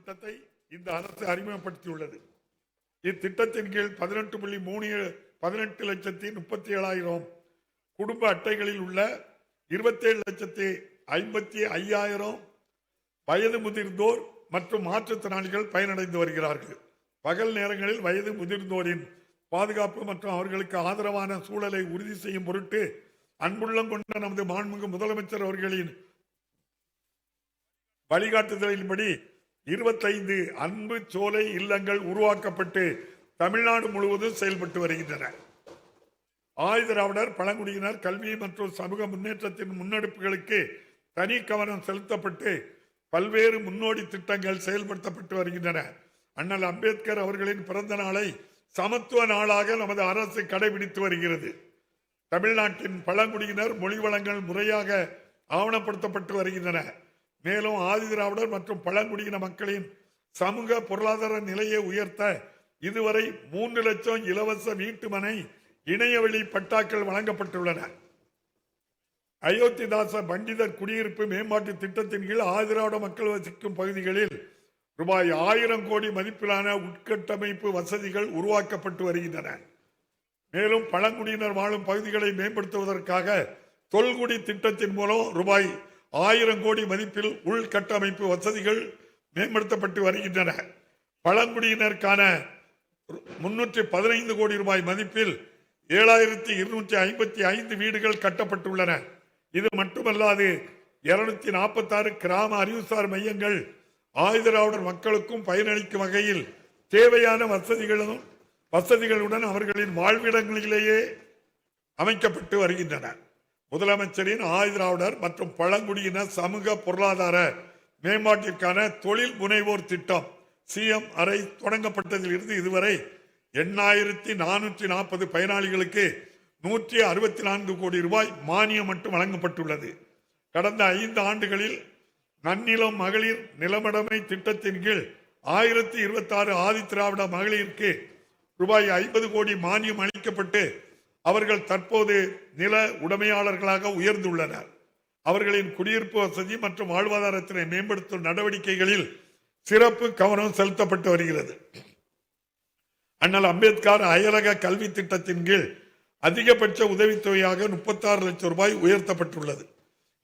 திட்டத்தை இந்த அரசு அறிமுகப்படுத்தியுள்ளது. இத்திட்டத்தின் கீழ் 18,37,000 குடும்ப அட்டைகளில் உள்ள 27,55,000 வயது முதிர்ந்தோர் மற்றும் மாற்றுத்திறனாளிகள் பயனடைந்து வருகிறார்கள். பகல் நேரங்களில் வயது முதிர்ந்தோரின் பாதுகாப்பு மற்றும் அவர்களுக்கு ஆதரவான சூழலை உறுதி செய்யும் பொருட்டு அன்புள்ளம் கொண்ட நமது மாண்புமிகு முதலமைச்சர் அவர்களின் வழிகாட்டுதலின்படி 25 அன்பு சோலை இல்லங்கள் உருவாக்கப்பட்டு தமிழ்நாடு முழுவதும் செயல்பட்டு வருகின்றன. ஆதிதிராவிடர் பழங்குடியினர் கல்வி மற்றும் சமூக முன்னேற்றத்தின் முன்னெடுப்புகளுக்கு தனி கவனம் செலுத்தப்பட்டு பல்வேறு முன்னோடி திட்டங்கள் செயல்படுத்தப்பட்டு வருகின்றன. அண்ணல் அம்பேத்கர் அவர்களின் பிறந்த நாளை சமத்துவ நாளாக நமது அரசு கடைபிடித்து வருகிறது. தமிழ்நாட்டின் பழங்குடியினர் மொழி வளங்கள் முறையாக ஆவணப்படுத்தப்பட்டு வருகின்றன. மேலும் ஆதிதிராவிடர் மற்றும் பழங்குடியின மக்களின் சமூக பொருளாதார நிலையை உயர்த்த இதுவரை 3 லட்சம் இலவச வீட்டுமனை இணையவழி பட்டாக்கள் வழங்கப்பட்டுள்ளன. அயோத்திதாச பண்டிதர் குடியிருப்பு மேம்பாட்டு திட்டத்தின் கீழ் ஆதிதிராவிட மக்கள் வசிக்கும் பகுதிகளில் ரூபாய் 1000 கோடி மதிப்பிலான உட்கட்டமைப்பு வசதிகள் உருவாக்கப்பட்டு வருகின்றன. மேலும் பழங்குடியினர் வாழும் பகுதிகளை மேம்படுத்துவதற்காக தொல்குடி திட்டத்தின் மூலம் ரூபாய் 1000 கோடி மதிப்பில் உள்கட்டமைப்பு வசதிகள் மேம்படுத்தப்பட்டு வருகின்றன. பழங்குடியினருக்கான 315 கோடி ரூபாய் மதிப்பில் 7,255 வீடுகள் கட்டப்பட்டுள்ளன. இது மட்டுமல்லாது 246 கிராம அறிவுசார் மையங்கள் ஆதிதிராவிடர் மக்களுக்கும் பயனளிக்கும் வகையில் தேவையான வசதிகளுடன் அவர்களின் வாழ்விடங்களிலேயே அமைக்கப்பட்டு வருகின்றன. முதலமைச்சரின் ஆதிதிராவிடர் மற்றும் பழங்குடியினர் சமூக பொருளாதார மேம்பாட்டிற்கான தொழில் முனைவோர் திட்டம் CM அறை தொடங்கப்பட்டதில் இருந்து இதுவரை 8,440 பயனாளிகளுக்கு 164 கோடி ரூபாய் மானியம் மட்டும் வழங்கப்பட்டுள்ளது. கடந்த 5 ஆண்டுகளில் நன்னிலம் மகளிர் நிலமடமை திட்டத்தின் கீழ் 1026 ஆதிதிராவிட மகளிருக்கு ரூபாய் 50 கோடி மானியம் அளிக்கப்பட்டு அவர்கள் தற்போது நில உடைமையாளர்களாக உயர்ந்துள்ளனர். அவர்களின் குடியிருப்பு வசதி மற்றும் வாழ்வாதாரத்தினை மேம்படுத்தும் நடவடிக்கைகளில் சிறப்பு கவனம் செலுத்தப்பட்டு வருகிறது. அண்ணல் அம்பேத்கர் அயலக கல்வி திட்டத்தின் கீழ் அதிகபட்ச உதவித்தொகையாக 36 லட்சம் ரூபாய் உயர்த்தப்பட்டுள்ளது.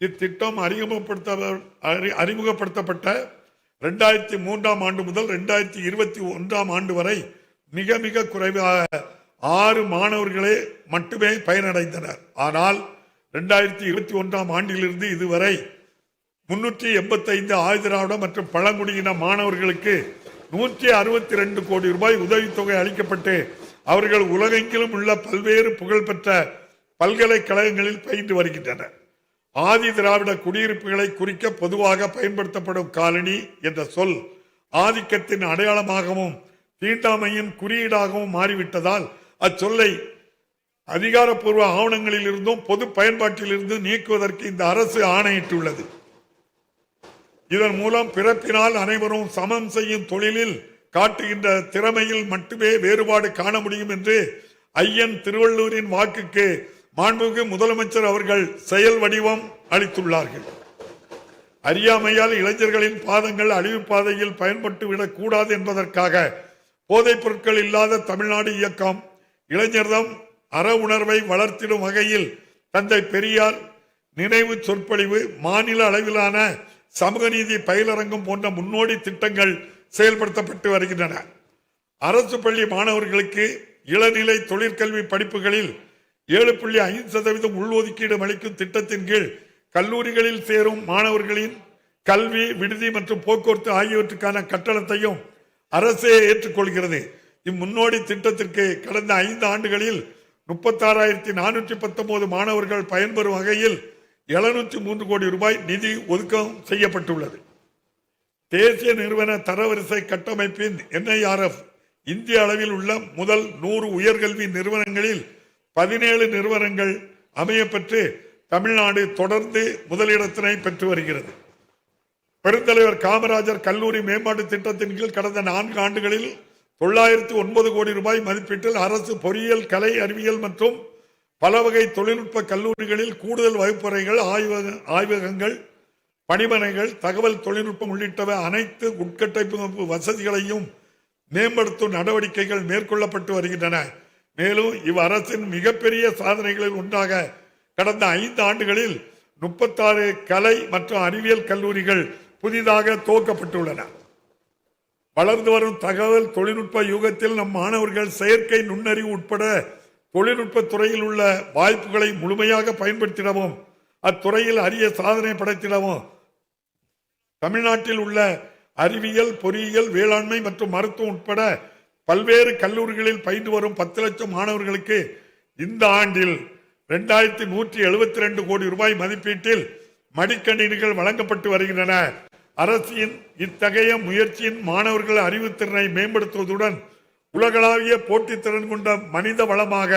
இத்திட்டம் அறிமுகப்படுத்தப்பட்ட 2003 ஆண்டு முதல் 2021 ஆண்டு வரை மிக குறைவாக 6 மாணவர்களே மட்டுமே பயனடைந்தனர். ஆனால் 2021 ஆண்டிலிருந்து இதுவரை 385 ஆதிதிராவிட மற்றும் பழங்குடியின மாணவர்களுக்கு 162 கோடி ரூபாய் உதவித்தொகை அளிக்கப்பட்டு அவர்கள் உலகெங்கிலும் உள்ள பல்வேறு புகழ்பெற்ற பல்கலைக்கழகங்களில் பயின்று வருகின்றனர். ஆதி திராவிட குடியிருப்புகளை குறிக்க பொதுவாக பயன்படுத்தப்படும் காலனி என்ற சொல் ஆதிக்கத்தின் அடையாளமாகவும் தீண்டாமையின் குறியீடாகவும் மாறிவிட்டதால் அச்சொல்லை அதிகாரப்பூர்வ ஆவணங்களில் இருந்தும் பொது பயன்பாட்டில் இருந்து நீக்குவதற்கு இந்த அரசு ஆணையிட்டுள்ளது. இதன் மூலம் பிறப்பினால் அனைவரும் சமம் செய்யும் தொழிலில் காட்டுகின்ற திறமையில் மட்டுமே வேறுபாடு காண முடியும் என்று ஐயன் திருவள்ளூரின் வாக்குக்கு மாண்புமிகு முதலமைச்சர் அவர்கள் செயல் வடிவம் அளித்துள்ளார்கள். அறியாமையால் இளைஞர்களின் பாதங்கள் அழிவு பாதையில் பயன்பட்டுவிடக் கூடாது என்பதற்காக போதைப் பொருட்கள் இல்லாத தமிழ்நாடு இயக்கம் இளைஞர்தம் அற உணர்வை வளர்த்திடும் வகையில் தந்தை பெரியார் நினைவு சொற்பொழிவு, மாநில அளவிலான சமூக நீதி பயிலரங்கம் போன்ற முன்னோடி திட்டங்கள் செயல்படுத்தப்பட்டு வருகின்றன. அரசு பள்ளி மாணவர்களுக்கு இளநிலை தொழிற்கல்வி படிப்புகளில் 7.5% உள்ஒதுக்கீடு அளிக்கும் திட்டத்தின் கீழ் கல்லூரிகளில் சேரும் மாணவர்களின் கல்வி, விடுதி மற்றும் போக்குவரத்து ஆகியவற்றுக்கான கட்டணத்தையும் அரசே ஏற்றுக்கொள்கிறது. இம்முன்னோடி திட்டத்திற்கு கடந்த 5 ஆண்டுகளில் 36,419 மாணவர்கள் பயன்பெறும் வகையில் 703 கோடி ரூபாய் நிதி ஒதுக்கம் செய்யப்பட்டுள்ளது. தேசிய நிறுவன தரவரிசை கட்டமைப்பின் NIRF இந்திய அளவில் உள்ள முதல் 100 உயர்கல்வி நிறுவனங்களில் 17 நிறுவனங்கள் அமையப்பெற்று தமிழ்நாடு தொடர்ந்து முதலிடத்தினை பெற்று வருகிறது. பெருந்தலைவர் காமராஜர் கல்லூரி மேம்பாட்டு திட்டத்தின் கீழ் கடந்த 4 ஆண்டுகளில் 909 கோடி ரூபாய் மதிப்பீட்டில் அரசு பொறியியல், கலை, அறிவியல் மற்றும் பல வகை தொழில்நுட்ப கல்லூரிகளில் கூடுதல் வகுப்பறைகள், ஆய்வகங்கள், பணிமனைகள், தகவல் தொழில்நுட்பம் உள்ளிட்டவை அனைத்து உட்கட்டமைப்பு வசதிகளையும் மேம்படுத்தும் நடவடிக்கைகள் மேற்கொள்ளப்பட்டு வருகின்றன. மேலும் இவ்வரசின் மிகப்பெரிய சாதனைகளில் ஒன்றாக கடந்த 5 ஆண்டுகளில் 36 கலை மற்றும் அறிவியல் கல்லூரிகள் புதிதாக துவக்கப்பட்டுள்ளன. வளர்ந்து வரும் தகவல் தொழில்நுட்ப யுகத்தில் நம் மாணவர்கள் செயற்கை நுண்ணறிவு உட்பட தொழில்நுட்ப துறையில் உள்ள வாய்ப்புகளை முழுமையாக பயன்படுத்திடவும் அத்துறையில் அரிய சாதனை படைத்திடவும் தமிழ்நாட்டில் உள்ள அறிவியல், பொறியியல், வேளாண்மை மற்றும் மருத்துவம் உட்பட பல்வேறு கல்லூரிகளில் பயின்று வரும் 10 லட்சம் மாணவர்களுக்கு இந்த ஆண்டில் 2172 கோடி ரூபாய் மதிப்பீட்டில் மடிக்கணினிகள் வழங்கப்பட்டு வருகின்றன. அரசின் இத்தகைய முயற்சியின் மாணவர்கள் அறிவுத்திறனை மேம்படுத்துவதுடன் உலகளாவிய போட்டித்திறன் கொண்ட மனித வளமாக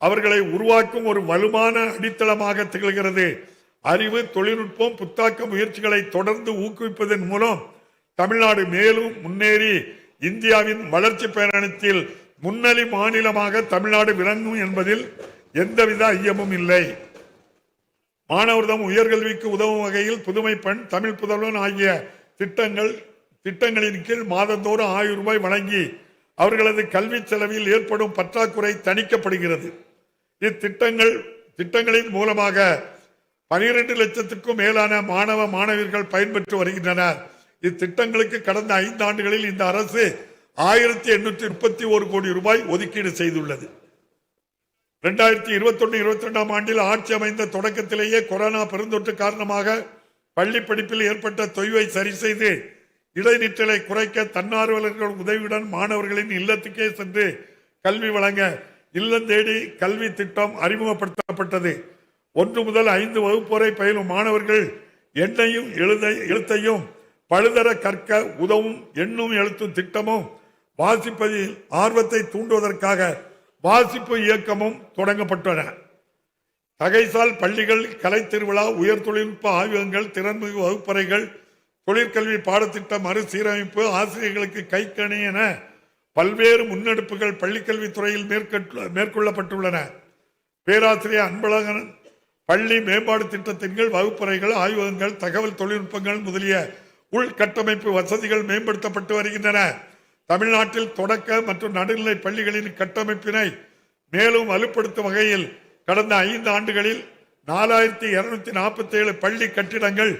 அவர்களை உருவாக்கும் ஒரு வலுவான அடித்தளமாக திகழ்கிறது. அறிவு, தொழில்நுட்பம், புத்தாக்க முயற்சிகளை தொடர்ந்து ஊக்குவிப்பதன் மூலம் தமிழ்நாடு மேலும் முன்னேறி இந்தியாவின் வளர்ச்சி பயணத்தில் முன்னணி மாநிலமாக தமிழ்நாடு விளங்கும் என்பதில் எந்தவித ஐயமும் இல்லை. மாணவர்தம் உயர்கல்விக்கு உதவும் வகையில் புதுமை பெண், தமிழ் புதல்வன் ஆகிய திட்டங்களின் கீழ் மாதந்தோறும் 1000 ரூபாய் வழங்கி அவர்களது கல்வி செலவில் ஏற்படும் பற்றாக்குறை தணிக்கப்படுகிறது. இத்திட்டங்களின் மூலமாக 12 லட்சத்துக்கும் மேலான மாணவ மாணவியர்கள் பயன்பெற்று வருகின்றனர். இத்திட்டங்களுக்கு கடந்த 5 ஆண்டுகளில் இந்த அரசு 1831 கோடி ரூபாய் ஒதுக்கீடு செய்துள்ளது. 2021-22 ஆண்டில் ஆட்சி அமைந்த தொடக்கத்திலேயே கொரோனா பெருந்தொற்று காரணமாக பள்ளி படிப்பில் ஏற்பட்ட தொய்வை சரி செய்து இடைநிற்றலை குறைக்க தன்னார்வலர்கள் உதவியுடன் மாணவர்களின் இல்லத்துக்கே சென்று கல்வி வழங்க இல்லம் தேடி கல்வி திட்டம் அறிமுகப்படுத்தப்பட்டது. 1 முதல் 5 வகுப்பு வரை பயிலும் மாணவர்கள் எண்ணையும் எழுத்தையும் பழுதர கற்க உதவும் எண்ணும் எழுத்தும் திட்டமும், வாசிப்பதில் ஆர்வத்தை தூண்டுவதற்காக வாசிப்பு இயக்கமும் தொடங்கப்பட்டன. தகைசால் பள்ளிகள், கலை திருவிழா, உயர் தொழில்நுட்ப ஆய்வகங்கள், திறன்மிகு வகுப்பறைகள், தொழிற்கல்வி பாடத்திட்ட மறுசீரமைப்பு, ஆசிரியர்களுக்கு கைக்கணி என பல்வேறு முன்னெடுப்புகள் பள்ளிக்கல்வித்துறையில் மேற்கொள்ளப்பட்டுள்ளன. பேராசிரியர் அன்பழகன் பள்ளி மேம்பாடு திட்டத்தின் கீழ் வகுப்பறைகள், ஆய்வகங்கள், தகவல் தொழில்நுட்பங்கள் முதலிய உள்கட்டமைப்பு வசதிகள் மேம்படுத்தப்பட்டு வருகின்றன. தமிழ்நாட்டில் தொடக்க மற்றும் நடுநிலை பள்ளிகளின் கட்டமைப்பினை மேலும் வலுப்படுத்தும் வகையில் கடந்த 5 ஆண்டுகளில் 4247 பள்ளி கட்டிடங்கள்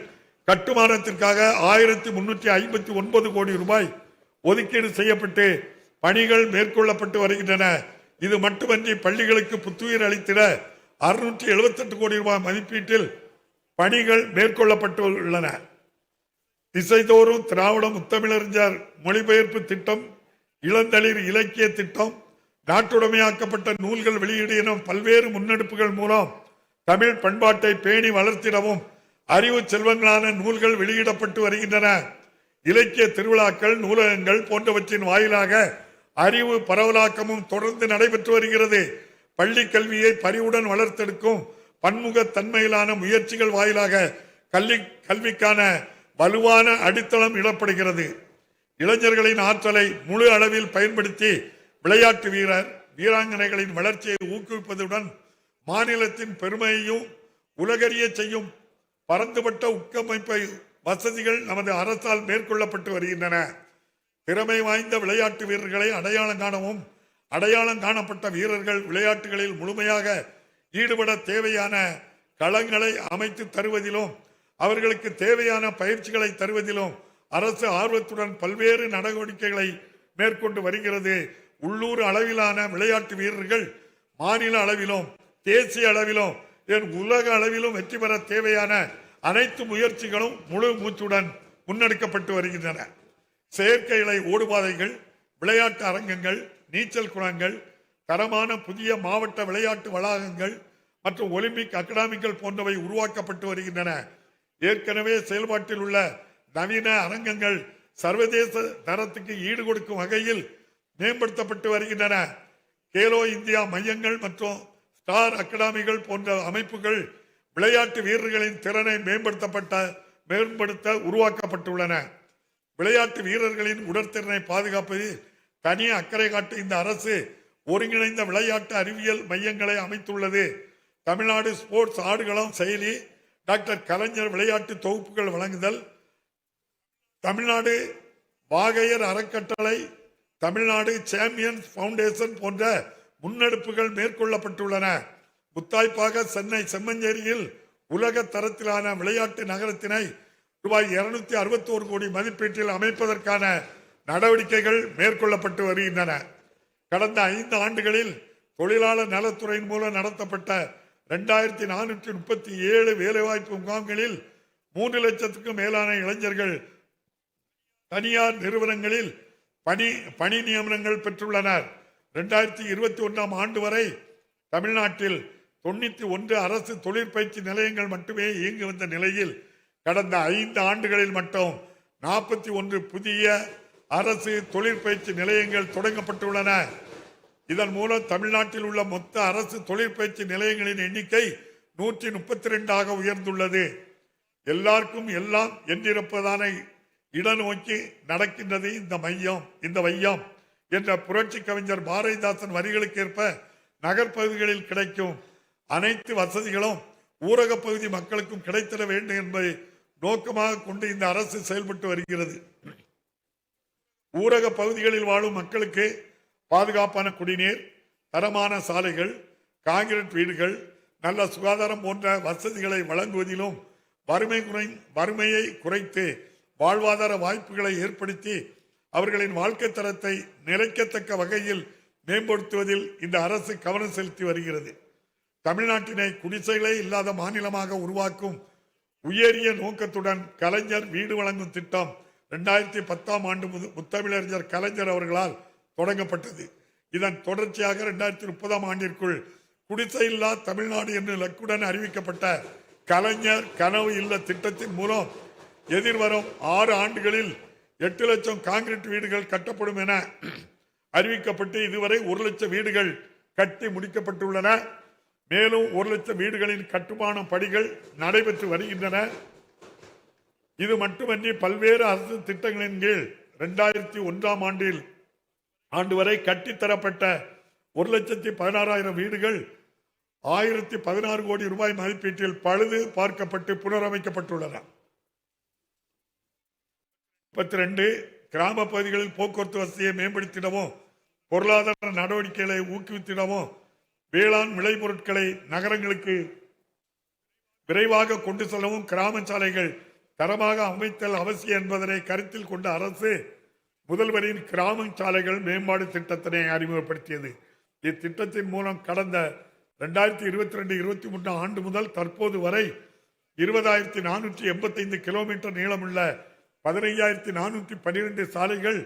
கட்டுமானத்திற்காக 1359 கோடி ரூபாய் ஒதுக்கீடு செய்யப்பட்டு பணிகள் மேற்கொள்ளப்பட்டு வருகின்றன. இது மட்டுமன்றி பள்ளிகளுக்கு புத்துயிர் அளித்திட 678 கோடி ரூபாய் மதிப்பீட்டில் பணிகள் மேற்கொள்ளப்பட்டுள்ளன. திசைதோறும் திராவிட முத்தமிழறிஞர் மொழிபெயர்ப்பு திட்டம், இளந்தளிர் இலக்கிய திட்டம், நாட்டுடைமையாக்கப்பட்ட நூல்கள் வெளியீடு எனும் பல்வேறு முன்னெடுப்புகள் மூலம் தமிழ் பண்பாட்டை பேணி வளர்த்திடவும் அறிவு செல்வங்களான நூல்கள் வெளியிடப்பட்டு வருகின்றன. இலக்கிய திருவிழாக்கள், நூலகங்கள் போன்றவற்றின் வாயிலாக அறிவு பரவலாக்கமும் தொடர்ந்து நடைபெற்று வருகிறது. பள்ளி கல்வியை பரிவுடன் வளர்த்தெடுக்கும் பன்முகத்தன்மையிலான முயற்சிகள் வாயிலாக கல்விக்கான வலுவான அடித்தளம் இடப்படுகிறது. இளைஞர்களின் ஆற்றலை முழு அளவில் பயன்படுத்தி விளையாட்டு வீராங்கனைகளின் வளர்ச்சியை ஊக்குவிப்பதுடன் மாநிலத்தின் பெருமையையும் உலகறிய செய்யும் பரந்துபட்ட உட்கமைப்பை வசதிகள் நமது அரசால் மேற்கொள்ளப்பட்டு வருகின்றன. திறமை வாய்ந்த விளையாட்டு வீரர்களை அடையாளம் காணவும் அடையாளம் காணப்பட்ட வீரர்கள் விளையாட்டுகளில் முழுமையாக ஈடுபட தேவையான களங்களை அமைத்து தருவதிலும் அவர்களுக்கு தேவையான பயிற்சிகளை தருவதிலும் அரசு ஆர்வத்துடன் பல்வேறு நடவடிக்கைகளை மேற்கொண்டு வருகிறது. உள்ளூர் அளவிலான விளையாட்டு வீரர்கள் மாநில அளவிலும் தேசிய அளவிலும் உலக அளவிலும் வெற்றி பெற தேவையான அனைத்து முயற்சிகளும் முழு மூச்சுடன் முன்னெடுக்கப்பட்டு வருகின்றன. செயற்கை இலை ஓடுபாதைகள், விளையாட்டு அரங்கங்கள், நீச்சல் குளங்கள், தரமான புதிய மாவட்ட விளையாட்டு வளாகங்கள் மற்றும் ஒலிம்பிக் அகாடமிகள் போன்றவை உருவாக்கப்பட்டு வருகின்றன. ஏற்கனவே செயல்பாட்டில் உள்ள நவீன அரங்கங்கள் சர்வதேச தரத்துக்கு ஈடு கொடுக்கும் வகையில் மேம்படுத்தப்பட்டு வருகின்றன. கேலோ இந்தியா மையங்கள் மற்றும் ஸ்டார் அகாடமிகள் போன்ற அமைப்புகள் விளையாட்டு வீரர்களின் திறனை மேம்படுத்த உருவாக்கப்பட்டுள்ளன. விளையாட்டு வீரர்களின் உடற்திறனை பாதுகாப்பதில் தனி அக்கறை காட்டு இந்த அரசு ஒருங்கிணைந்த விளையாட்டு அறிவியல் மையங்களை அமைத்துள்ளது. தமிழ்நாடு ஸ்போர்ட்ஸ் ஆடுகளம் செயலி, டாக்டர் கலைஞர் விளையாட்டு தொகுப்புகள் வழங்குதல், தமிழ்நாடு வாகையர் அறக்கட்டளை, தமிழ்நாடு சாம்பியன்ஸ் பவுண்டேஷன் போன்ற முன்னெடுப்புகள் மேற்கொள்ளப்பட்டுள்ளன. முத்தாய்ப்பாக சென்னை செம்மஞ்சேரியில் உலக தரத்திலான விளையாட்டு நகரத்தினை ரூபாய் 261 கோடி மதிப்பீட்டில் அமைப்பதற்கான நடவடிக்கைகள் மேற்கொள்ளப்பட்டு வருகின்றன. கடந்த 5 ஆண்டுகளில் தொழிலாளர் நலத்துறையின் மூலம் நடத்தப்பட்ட 2437 வேலைவாய்ப்பு முகாம்களில் 3 லட்சத்துக்கும் மேலான இளைஞர்கள் தனியார் நிறுவனங்களில் பணி நியமனங்கள் பெற்றுள்ளனர். 2021 ஆண்டு வரை தமிழ்நாட்டில் 91 அரசு தொழிற்பயிற்சி நிலையங்கள் மட்டுமே இயங்கி வந்த நிலையில் கடந்த 5 ஆண்டுகளில் மட்டும் 41 புதிய அரசு தொழிற்பயிற்சி நிலையங்கள் தொடங்கப்பட்டுள்ளன. இதன் மூலம் தமிழ்நாட்டில் உள்ள மொத்த அரசு தொழிற்பயிற்சி நிலையங்களின் எண்ணிக்கை 132 உயர்ந்துள்ளது. எல்லாருக்கும் எல்லாம் என்றிருப்பதான இடநோக்கி நடக்கின்றது இந்த மையம் என்ற புரட்சி கவிஞர் பாரதிதாசன் வரிகளுக்கு ஏற்ப நகர்ப்பகுதிகளில் கிடைக்கும் அனைத்து வசதிகளும் ஊரக பகுதி மக்களுக்கும் கிடைத்திட வேண்டும் என்பதை நோக்கமாக கொண்டு இந்த அரசு செயல்பட்டு வருகிறது. ஊரக பகுதிகளில் வாழும் மக்களுக்கு பாதுகாப்பான குடிநீர், தரமான சாலைகள், கான்கிரீட் வீடுகள், நல்ல சுகாதாரம் போன்ற வசதிகளை வழங்குவதிலும் வறுமையை குறைத்து வாழ்வாதார வாய்ப்புகளை ஏற்படுத்தி அவர்களின் வாழ்க்கை தரத்தை நிலைக்கத்தக்க வகையில் மேம்படுத்துவதில் இந்த அரசு கவனம் செலுத்தி வருகிறது. தமிழ்நாட்டினை குடிசைகளே இல்லாத மாநிலமாக உருவாக்கும் உயரிய நோக்கத்துடன் கலைஞர் வீடு வழங்கும் திட்டம் 2010 ஆண்டு முத்தமிழறிஞர் கலைஞர் அவர்களால் தொடங்கப்பட்டது. இதன் தொடர்ச்சியாக 2030 ஆண்டிற்குள் குடிசை இல்லா தமிழ்நாடு என்று இலக்குடன் அறிவிக்கப்பட்ட கலைஞர் கனவு இல்ல திட்டத்தின் மூலம் எதிர்வரும் 6 ஆண்டுகளில் 8 லட்சம் கான்கிரீட் வீடுகள் கட்டப்படும் என அறிவிக்கப்பட்டு இதுவரை 1 லட்சம் வீடுகள் கட்டி முடிக்கப்பட்டுள்ளன. மேலும் 1 லட்சம் வீடுகளின் கட்டுமான பணிகள் நடைபெற்று வருகின்றன. இது மட்டுமன்றி பல்வேறு அரசு திட்டங்களின் கீழ் 2001 ஆண்டு வரை கட்டித்தரப்பட்ட 1,16,000 வீடுகள் 1016 கோடி ரூபாய் மதிப்பீட்டில் பழுது பார்க்கப்பட்டு புனரமைக்கப்பட்டுள்ளன. 32 கிராம பகுதிகளில் போக்குவரத்து வசதியை மேம்படுத்திடவும், பொருளாதார நடவடிக்கைகளை ஊக்குவித்திடவும், வேளாண் விளைபொருட்களை நகரங்களுக்கு விரைவாக கொண்டு செல்லவும் கிராம சாலைகள் தரமாக அமைத்தல் அவசியம் என்பதனை கருத்தில் கொண்ட அரசு முதல்வரின் கிராம சாலைகள் மேம்பாடு திட்டத்தினை அறிமுகப்படுத்தியது. இத்திட்டத்தின் மூலம் கடந்த 2022-23 ஆண்டு முதல் தற்போது வரை 20,485 கிலோமீட்டர் நீளமுள்ள 15,412 சாலைகள்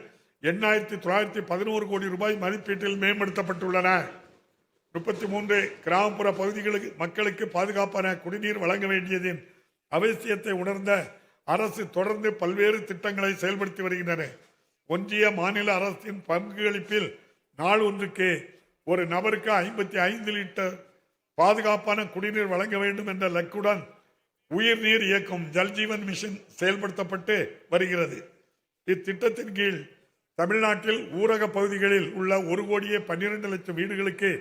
8,911 கோடி ரூபாய் மதிப்பீட்டில் மேம்படுத்தப்பட்டுள்ளன. 33 கிராமப்புற பகுதிகளுக்கு மக்களுக்கு பாதுகாப்பான குடிநீர் வழங்க வேண்டியதின் அவசியத்தை உணர்ந்த அரசு தொடர்ந்து பல்வேறு திட்டங்களை செயல்படுத்தி வருகின்றன. ஒன்றிய மாநில அரசின் பங்களிப்பில் நாள் ஒன்றுக்கு ஒரு நபருக்கு 55 லிட்டர் பாதுகாப்பான குடிநீர் வழங்க வேண்டும் என்ற இலக்குடன் உயிர்நீர் இயக்கம் ஜல்ஜீவன் மிஷன் செயல்படுத்தப்பட்டு வருகிறது. இத்திட்டத்தின் கீழ் தமிழ்நாட்டில் ஊரக பகுதிகளில் உள்ள 1,12 லட்சம் வீடுகளுக்கு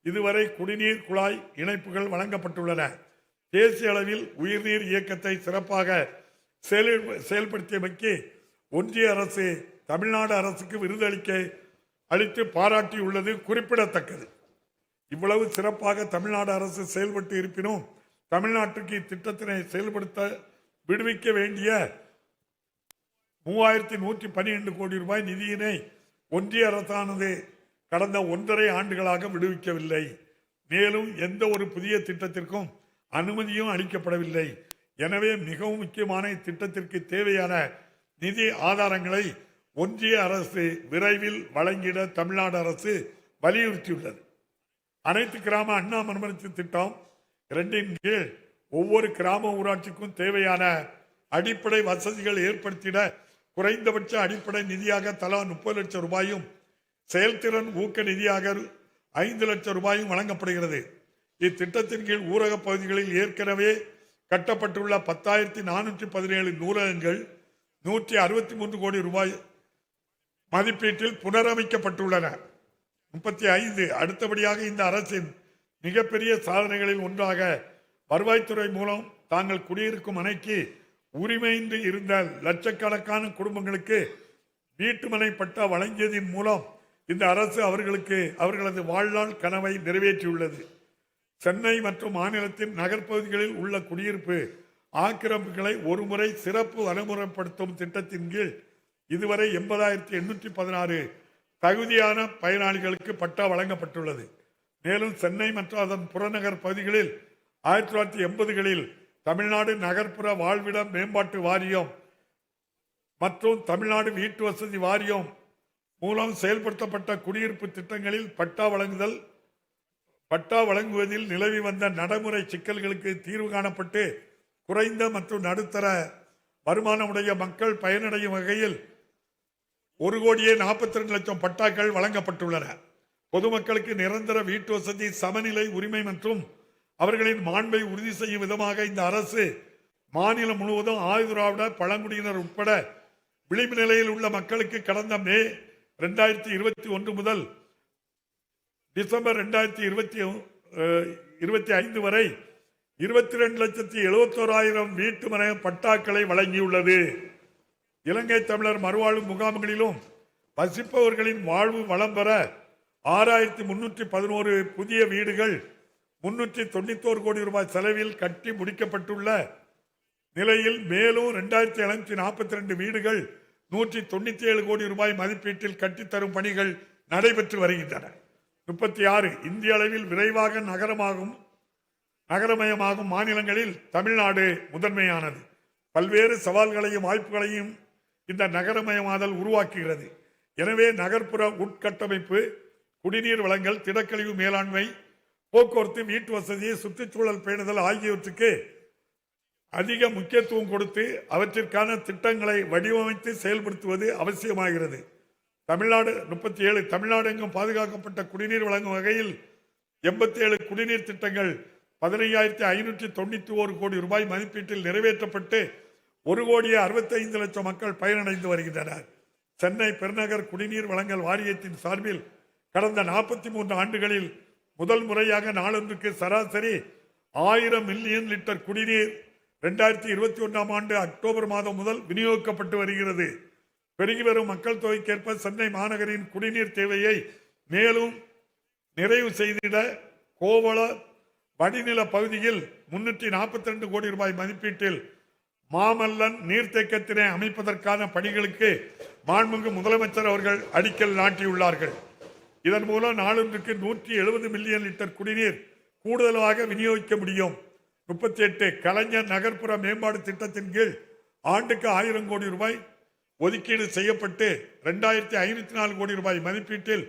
இதுவரை குடிநீர் குழாய் இணைப்புகள் வழங்கப்பட்டுள்ளன. தேசிய அளவில் உயிர்நீர் இயக்கத்தை சிறப்பாக செயல்படுத்தியமைக்கு ஒன்றிய அரசு தமிழ்நாடு அரசுக்கு விருது அளித்து பாராட்டியுள்ளது குறிப்பிடத்தக்கது. இவ்வளவு சிறப்பாக தமிழ்நாடு அரசு செயல்பட்டு இருப்பினும் தமிழ்நாட்டுக்கு இத்திட்டத்தினை செயல்படுத்த விடுவிக்க வேண்டிய 3,112 கோடி ரூபாய் நிதியினை ஒன்றிய அரசானது கடந்த 1.5 ஆண்டுகளாக விடுவிக்கவில்லை. மேலும் எந்த ஒரு புதிய திட்டத்திற்கும் அனுமதியும் அளிக்கப்படவில்லை. எனவே மிகவும் முக்கியமான இத்திட்டத்திற்கு தேவையான நிதி ஆதாரங்களை ஒன்றிய அரசு விரைவில் வழங்கிட தமிழ்நாடு அரசு வலியுறுத்தியுள்ளது. அனைத்து கிராம அண்ணா மறுமலர்ச்சி திட்டம் 2 கீழ் ஒவ்வொரு கிராம ஊராட்சிக்கும் தேவையான அடிப்படை வசதிகள் ஏற்படுத்திட குறைந்தபட்ச அடிப்படை நிதியாக தலா 30 லட்சம் ரூபாயும் செயல்திறன் ஊக்க நிதியாக 5 லட்சம் ரூபாயும் வழங்கப்படுகிறது. இத்திட்டத்தின் கீழ் ஊரக பகுதிகளில் ஏற்கனவே கட்டப்பட்டுள்ள 10,417 நூலகங்கள் 163 கோடி ரூபாய் மதிப்பீட்டில் புனரமைக்கப்பட்டுள்ளன. 35 அடுத்தபடியாக இந்த அரசின் மிகப்பெரிய சாதனைகளில் ஒன்றாக வருவாய்த்துறை மூலம் தாங்கள் குடியிருக்கும் மனைக்கு உரிமையின்றி இருந்த லட்சக்கணக்கான குடும்பங்களுக்கு வீட்டுமனை பட்டா வழங்கியதன் மூலம் இந்த அரசு அவர்களது வாழ்நாள் கனவை நிறைவேற்றியுள்ளது. சென்னை மற்றும் மாநிலத்தின் நகர்ப்பகுதிகளில் உள்ள குடியிருப்பு ஆக்கிரமிப்புகளை ஒருமுறை சிறப்பு வரைமுறைப்படுத்தும் திட்டத்தின் கீழ் இதுவரை 80,816 தகுதியான பயனாளிகளுக்கு பட்டா வழங்கப்பட்டுள்ளது. மேலும் சென்னை மற்றும் அதன் புறநகர் பகுதிகளில் 1980களில் தமிழ்நாடு நகர்ப்புற வாழ்விட மேம்பாட்டு வாரியம் மற்றும் தமிழ்நாடு வீட்டு வசதி வாரியம் மூலம் செயல்படுத்தப்பட்ட குடியிருப்பு திட்டங்களில் பட்டா வழங்குவதில் நிலவி வந்த நடைமுறை சிக்கல்களுக்கு தீர்வு காணப்பட்டு குறைந்த மற்றும் நடுத்தர வருமானமுடைய மக்கள் பயனடையும் வகையில் 1,42,00,000 பட்டாக்கள் வழங்கப்பட்டுள்ளன. பொதுமக்களுக்கு நிரந்தர வீட்டு வசதி, சமநிலை உரிமை மற்றும் அவர்களின் மாண்பை உறுதி செய்யும் விதமாக இந்த அரசு மாநிலம் முழுவதும் ஆதிதிராவிட பழங்குடியினர் உட்பட விளிம்பு நிலையில் உள்ள மக்களுக்கு கடந்த மே 2021 முதல் டிசம்பர் 2025 வரை 22,71,000 வீட்டு மனை பட்டாக்களை வழங்கியுள்ளது. இலங்கை தமிழர் மறுவாழ்வு முகாம்களிலும் வசிப்பவர்களின் வாழ்வு வளம் பெற 6,311 புதிய வீடுகள் 391 கோடி ரூபாய் செலவில் கட்டி முடிக்கப்பட்டுள்ள நிலையில் மேலும் 2,742 வீடுகள் 197 கோடி ரூபாய் மதிப்பீட்டில் கட்டித்தரும் பணிகள் நடைபெற்று வருகின்றன. 36 இந்திய அளவில் விரைவாக நகரமயமாகும் மாநிலங்களில் தமிழ்நாடு முதன்மையானது. பல்வேறு சவால்களையும் வாய்ப்புகளையும் இந்த நகரமயமாதல் உருவாக்குகிறது. எனவே நகர்ப்புற உட்கட்டமைப்பு, குடிநீர் வழங்கல், திடக்கழிவு மேலாண்மை, போக்குவரத்து, வீட்டு வசதி, சுற்றுச்சூழல் பேணுதல் ஆகியவற்றுக்கு அதிக முக்கியத்துவம் கொடுத்து அவற்றிற்கான திட்டங்களை வடிவமைத்து செயல்படுத்துவது அவசியமாகிறது. தமிழ்நாடு 37 தமிழ்நாடு எங்கும் பாதுகாக்கப்பட்ட குடிநீர் வழங்கும் வகையில் 87 குடிநீர் திட்டங்கள் 15,591 கோடி ரூபாய் மதிப்பீட்டில் நிறைவேற்றப்பட்டு 1,65,00,000 மக்கள் பயனடைந்து வருகின்றனர். சென்னை பெருநகர் குடிநீர் வழங்கல் வாரியத்தின் சார்பில் கடந்த 43 ஆண்டுகளில் முதல் முறையாக நாளொன்றுக்கு சராசரி 1000 மில்லியன் லிட்டர் குடிநீர் 2021 ஆண்டு அக்டோபர் மாதம் முதல் விநியோகிக்கப்பட்டு வருகிறது. பெருகி வரும் மக்கள் தொகைக்கேற்ப சென்னை மாநகரின் குடிநீர் தேவையை மேலும் நிறைவு செய்திட கோவள வடிநில பகுதியில் 342 கோடி ரூபாய் மதிப்பீட்டில் மாமல்லன் நீர்த்தேக்கத்தினை அமைப்பதற்கான பணிகளுக்கு மாண்புமிகு முதலமைச்சர் அவர்கள் அடிக்கல் நாட்டியுள்ளார்கள். இதன் மூலம் நாளொன்றுக்கு 170 மில்லியன் லிட்டர் குடிநீர் கூடுதலாக விநியோகிக்க முடியும். 38 கலைஞர் நகர்ப்புற மேம்பாடு திட்டத்தின் கீழ் ஆண்டுக்கு 1000 கோடி ரூபாய் ஒதுக்கீடு செய்யப்பட்டு 2,504 கோடி ரூபாய் மதிப்பீட்டில்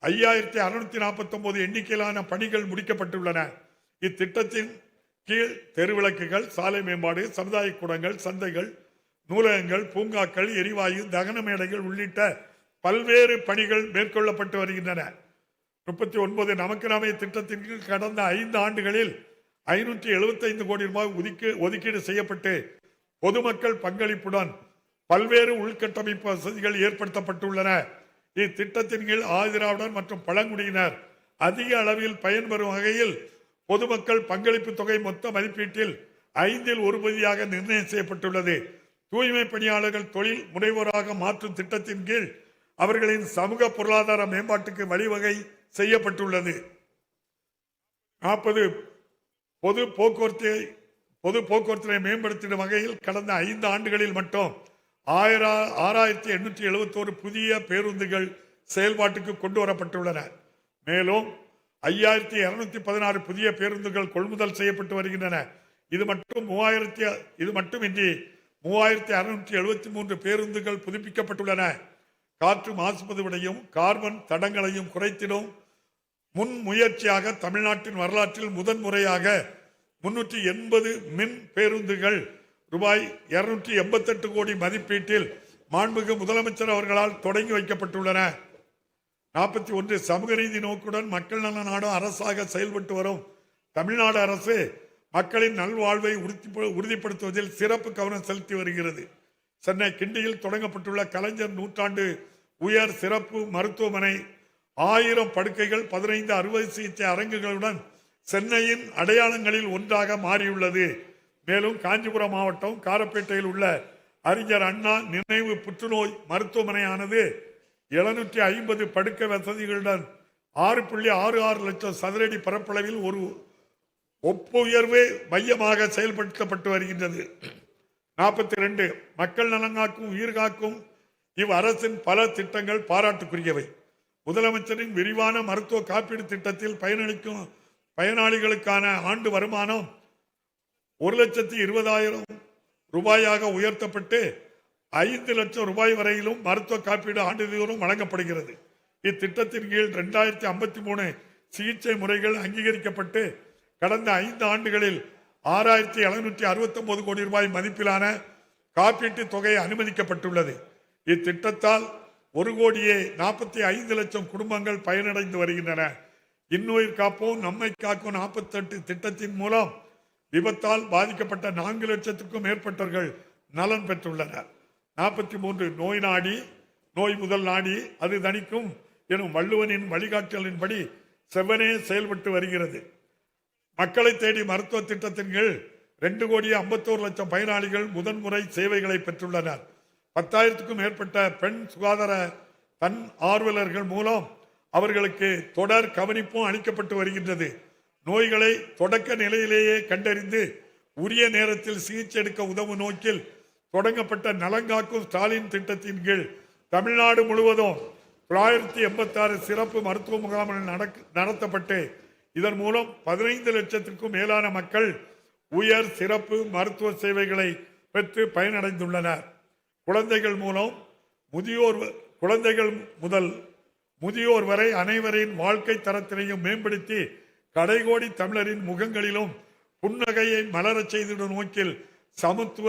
5,649 எண்ணிக்கையிலான பணிகள் முடிக்கப்பட்டுள்ளன. இத்திட்டத்தின் கீழ் தெருவிளக்குகள், சாலை மேம்பாடு, சமுதாய கூடங்கள், சந்தைகள், நூலகங்கள், பூங்காக்கள், எரிவாயு, தகன மேடைகள் உள்ளிட்ட பல்வேறு பணிகள் மேற்கொள்ளப்பட்டு வருகின்றன. 39 நமக்கு நாமே திட்டத்தின் கீழ் கடந்த 5 ஆண்டுகளில் 575 கோடி ரூபாய் ஒதுக்கீடு செய்யப்பட்டு பொதுமக்கள் பங்களிப்புடன் பல்வேறு உள்கட்டமைப்பு வசதிகள் ஏற்படுத்தப்பட்டுள்ளன. இத்திட்டத்தின் கீழ் ஆதிதிராவிடர் மற்றும் பழங்குடியினர் அதிக அளவில் பயன்பெறும் வகையில் பொதுமக்கள் பங்களிப்பு தொகை மொத்த மதிப்பீட்டில் 5 ஒரு பகுதியாக நிர்ணயம் செய்யப்பட்டுள்ளது. தூய்மை பணியாளர்கள் தொழில் முனைவோராக மாற்றும் திட்டத்தின் கீழ் அவர்களின் சமூக பொருளாதார மேம்பாட்டுக்கு வழிவகை செய்யப்பட்டுள்ளது. 40 பொது போக்குவரத்தினை மேம்படுத்திடும் வகையில் கடந்த 5 ஆண்டுகளில் மட்டும் 6,871 புதிய பேருந்துகள் செயல்பாட்டுக்கு கொண்டு வரப்பட்டுள்ளன. மேலும் 5,216 புதிய பேருந்துகள் கொள்முதல் செய்யப்பட்டு வருகின்றன. இது மட்டுமின்றி 3,673 பேருந்துகள் புதுப்பிக்கப்பட்டுள்ளன. காற்று மாசுபடுவதையும் கார்பன் தடங்களையும் குறைத்திடும் முன் முயற்சியாக தமிழ்நாட்டின் வரலாற்றில் முதன்முறையாக 380 மின் பேருந்துகள் ரூபாய் 288 கோடி மதிப்பீட்டில் மாண்புமிகு முதலமைச்சர் அவர்களால் தொடங்கி வைக்கப்பட்டுள்ளன. 41 சமூக நீதி நோக்குடன் மக்கள் நல நாடும் அரசாக செயல்பட்டு வரும் தமிழ்நாடு அரசு மக்களின் நல்வாழ்வை உறுதிப்படுத்துவதில் சிறப்பு கவனம் செலுத்தி வருகிறது. சென்னை கிண்டியில் தொடங்கப்பட்டுள்ள கலைஞர் நூற்றாண்டு உயர் சிறப்பு மருத்துவமனை 1000 படுக்கைகள் 15 அறுவை சிகிச்சை அரங்குகளுடன் சென்னையின் அடையாளங்களில் ஒன்றாக மாறியுள்ளது. மேலும் காஞ்சிபுரம் மாவட்டம் காரப்பேட்டையில் உள்ள அறிஞர் அண்ணா நினைவு புற்றுநோய் மருத்துவமனையானது 750 படுக்கை வசதிகளுடன் 6.66 லட்சம் சதுரடி பரப்பளவில் ஒரு ஒப்புயர்வு மையமாக செயல்படுத்தப்பட்டு வருகின்றது. 42 மக்கள் நலங்காக்கும் உயிர் காக்கும் இவ் அரசின் பல திட்டங்கள் பாராட்டுக்குரியவை. முதலமைச்சரின் விரிவான மருத்துவ காப்பீடு திட்டத்தில் பயனளிக்கும் பயனாளிகளுக்கான ஆண்டு வருமானம் 1,20,000 ரூபாயாக உயர்த்தப்பட்டு 5 லட்சம் ரூபாய் வரையிலும் மருத்துவ காப்பீடு ஆண்டுதோறும் வழங்கப்படுகிறது. இத்திட்டத்தின் கீழ் 2053 சிகிச்சை முறைகள் அங்கீகரிக்கப்பட்டு கடந்த 5 ஆண்டுகளில் 6,769 கோடி ரூபாய் மதிப்பிலான காப்பீட்டு தொகை அனுமதிக்கப்பட்டுள்ளது. இத்திட்டத்தால் 1,45 லட்சம் குடும்பங்கள் பயனடைந்து வருகின்றன. இன்னுயிர் காப்போம் நம்மை காக்கும் 48 திட்டத்தின் மூலம் விபத்தால் பாதிக்கப்பட்ட 4 லட்சத்துக்கும் மேற்பட்டவர்கள் நலன் பெற்றுள்ளனர். 43 நோய் நாடி நோய் முதல் நாடி அது தணிக்கும் எனும் வள்ளுவனின் வழிகாட்டலின்படி செவ்வனே செயல்பட்டு வருகிறது. மக்களை தேடி மருத்துவ திட்டத்தின் கீழ் 2,51,00,000 பயனாளிகள் முதன்முறை சேவைகளை பெற்றுள்ளனர். 10,000க்கும் மேற்பட்ட பெண் சுகாதார தன் ஆர்வலர்கள் மூலம் அவர்களுக்கு தொடர் கவனிப்பும் அளிக்கப்பட்டு வருகின்றது. நோய்களை தொடக்க நிலையிலேயே கண்டறிந்து உரிய நேரத்தில் சிகிச்சை எடுக்க உதவும் நோக்கில் தொடங்கப்பட்ட நலங்காக்கும் ஸ்டாலின் திட்டத்தின் கீழ் தமிழ்நாடு முழுவதும் 986 சிறப்பு மருத்துவ முகாம்கள் நடத்தப்பட்டு இதன் மூலம் 15 லட்சத்திற்கும் மேலான மக்கள் உயர் சிறப்பு மருத்துவ சேவைகளை பெற்று பயனடைந்துள்ளனர். குழந்தைகள் முதல் முதியோர் வரை அனைவரின் வாழ்க்கை தரத்தினையும் மேம்படுத்தி கடைகோடி தமிழரின் முகங்களிலும் புன்னகையை மலரச் செய்திடும் நோக்கில் சமத்துவ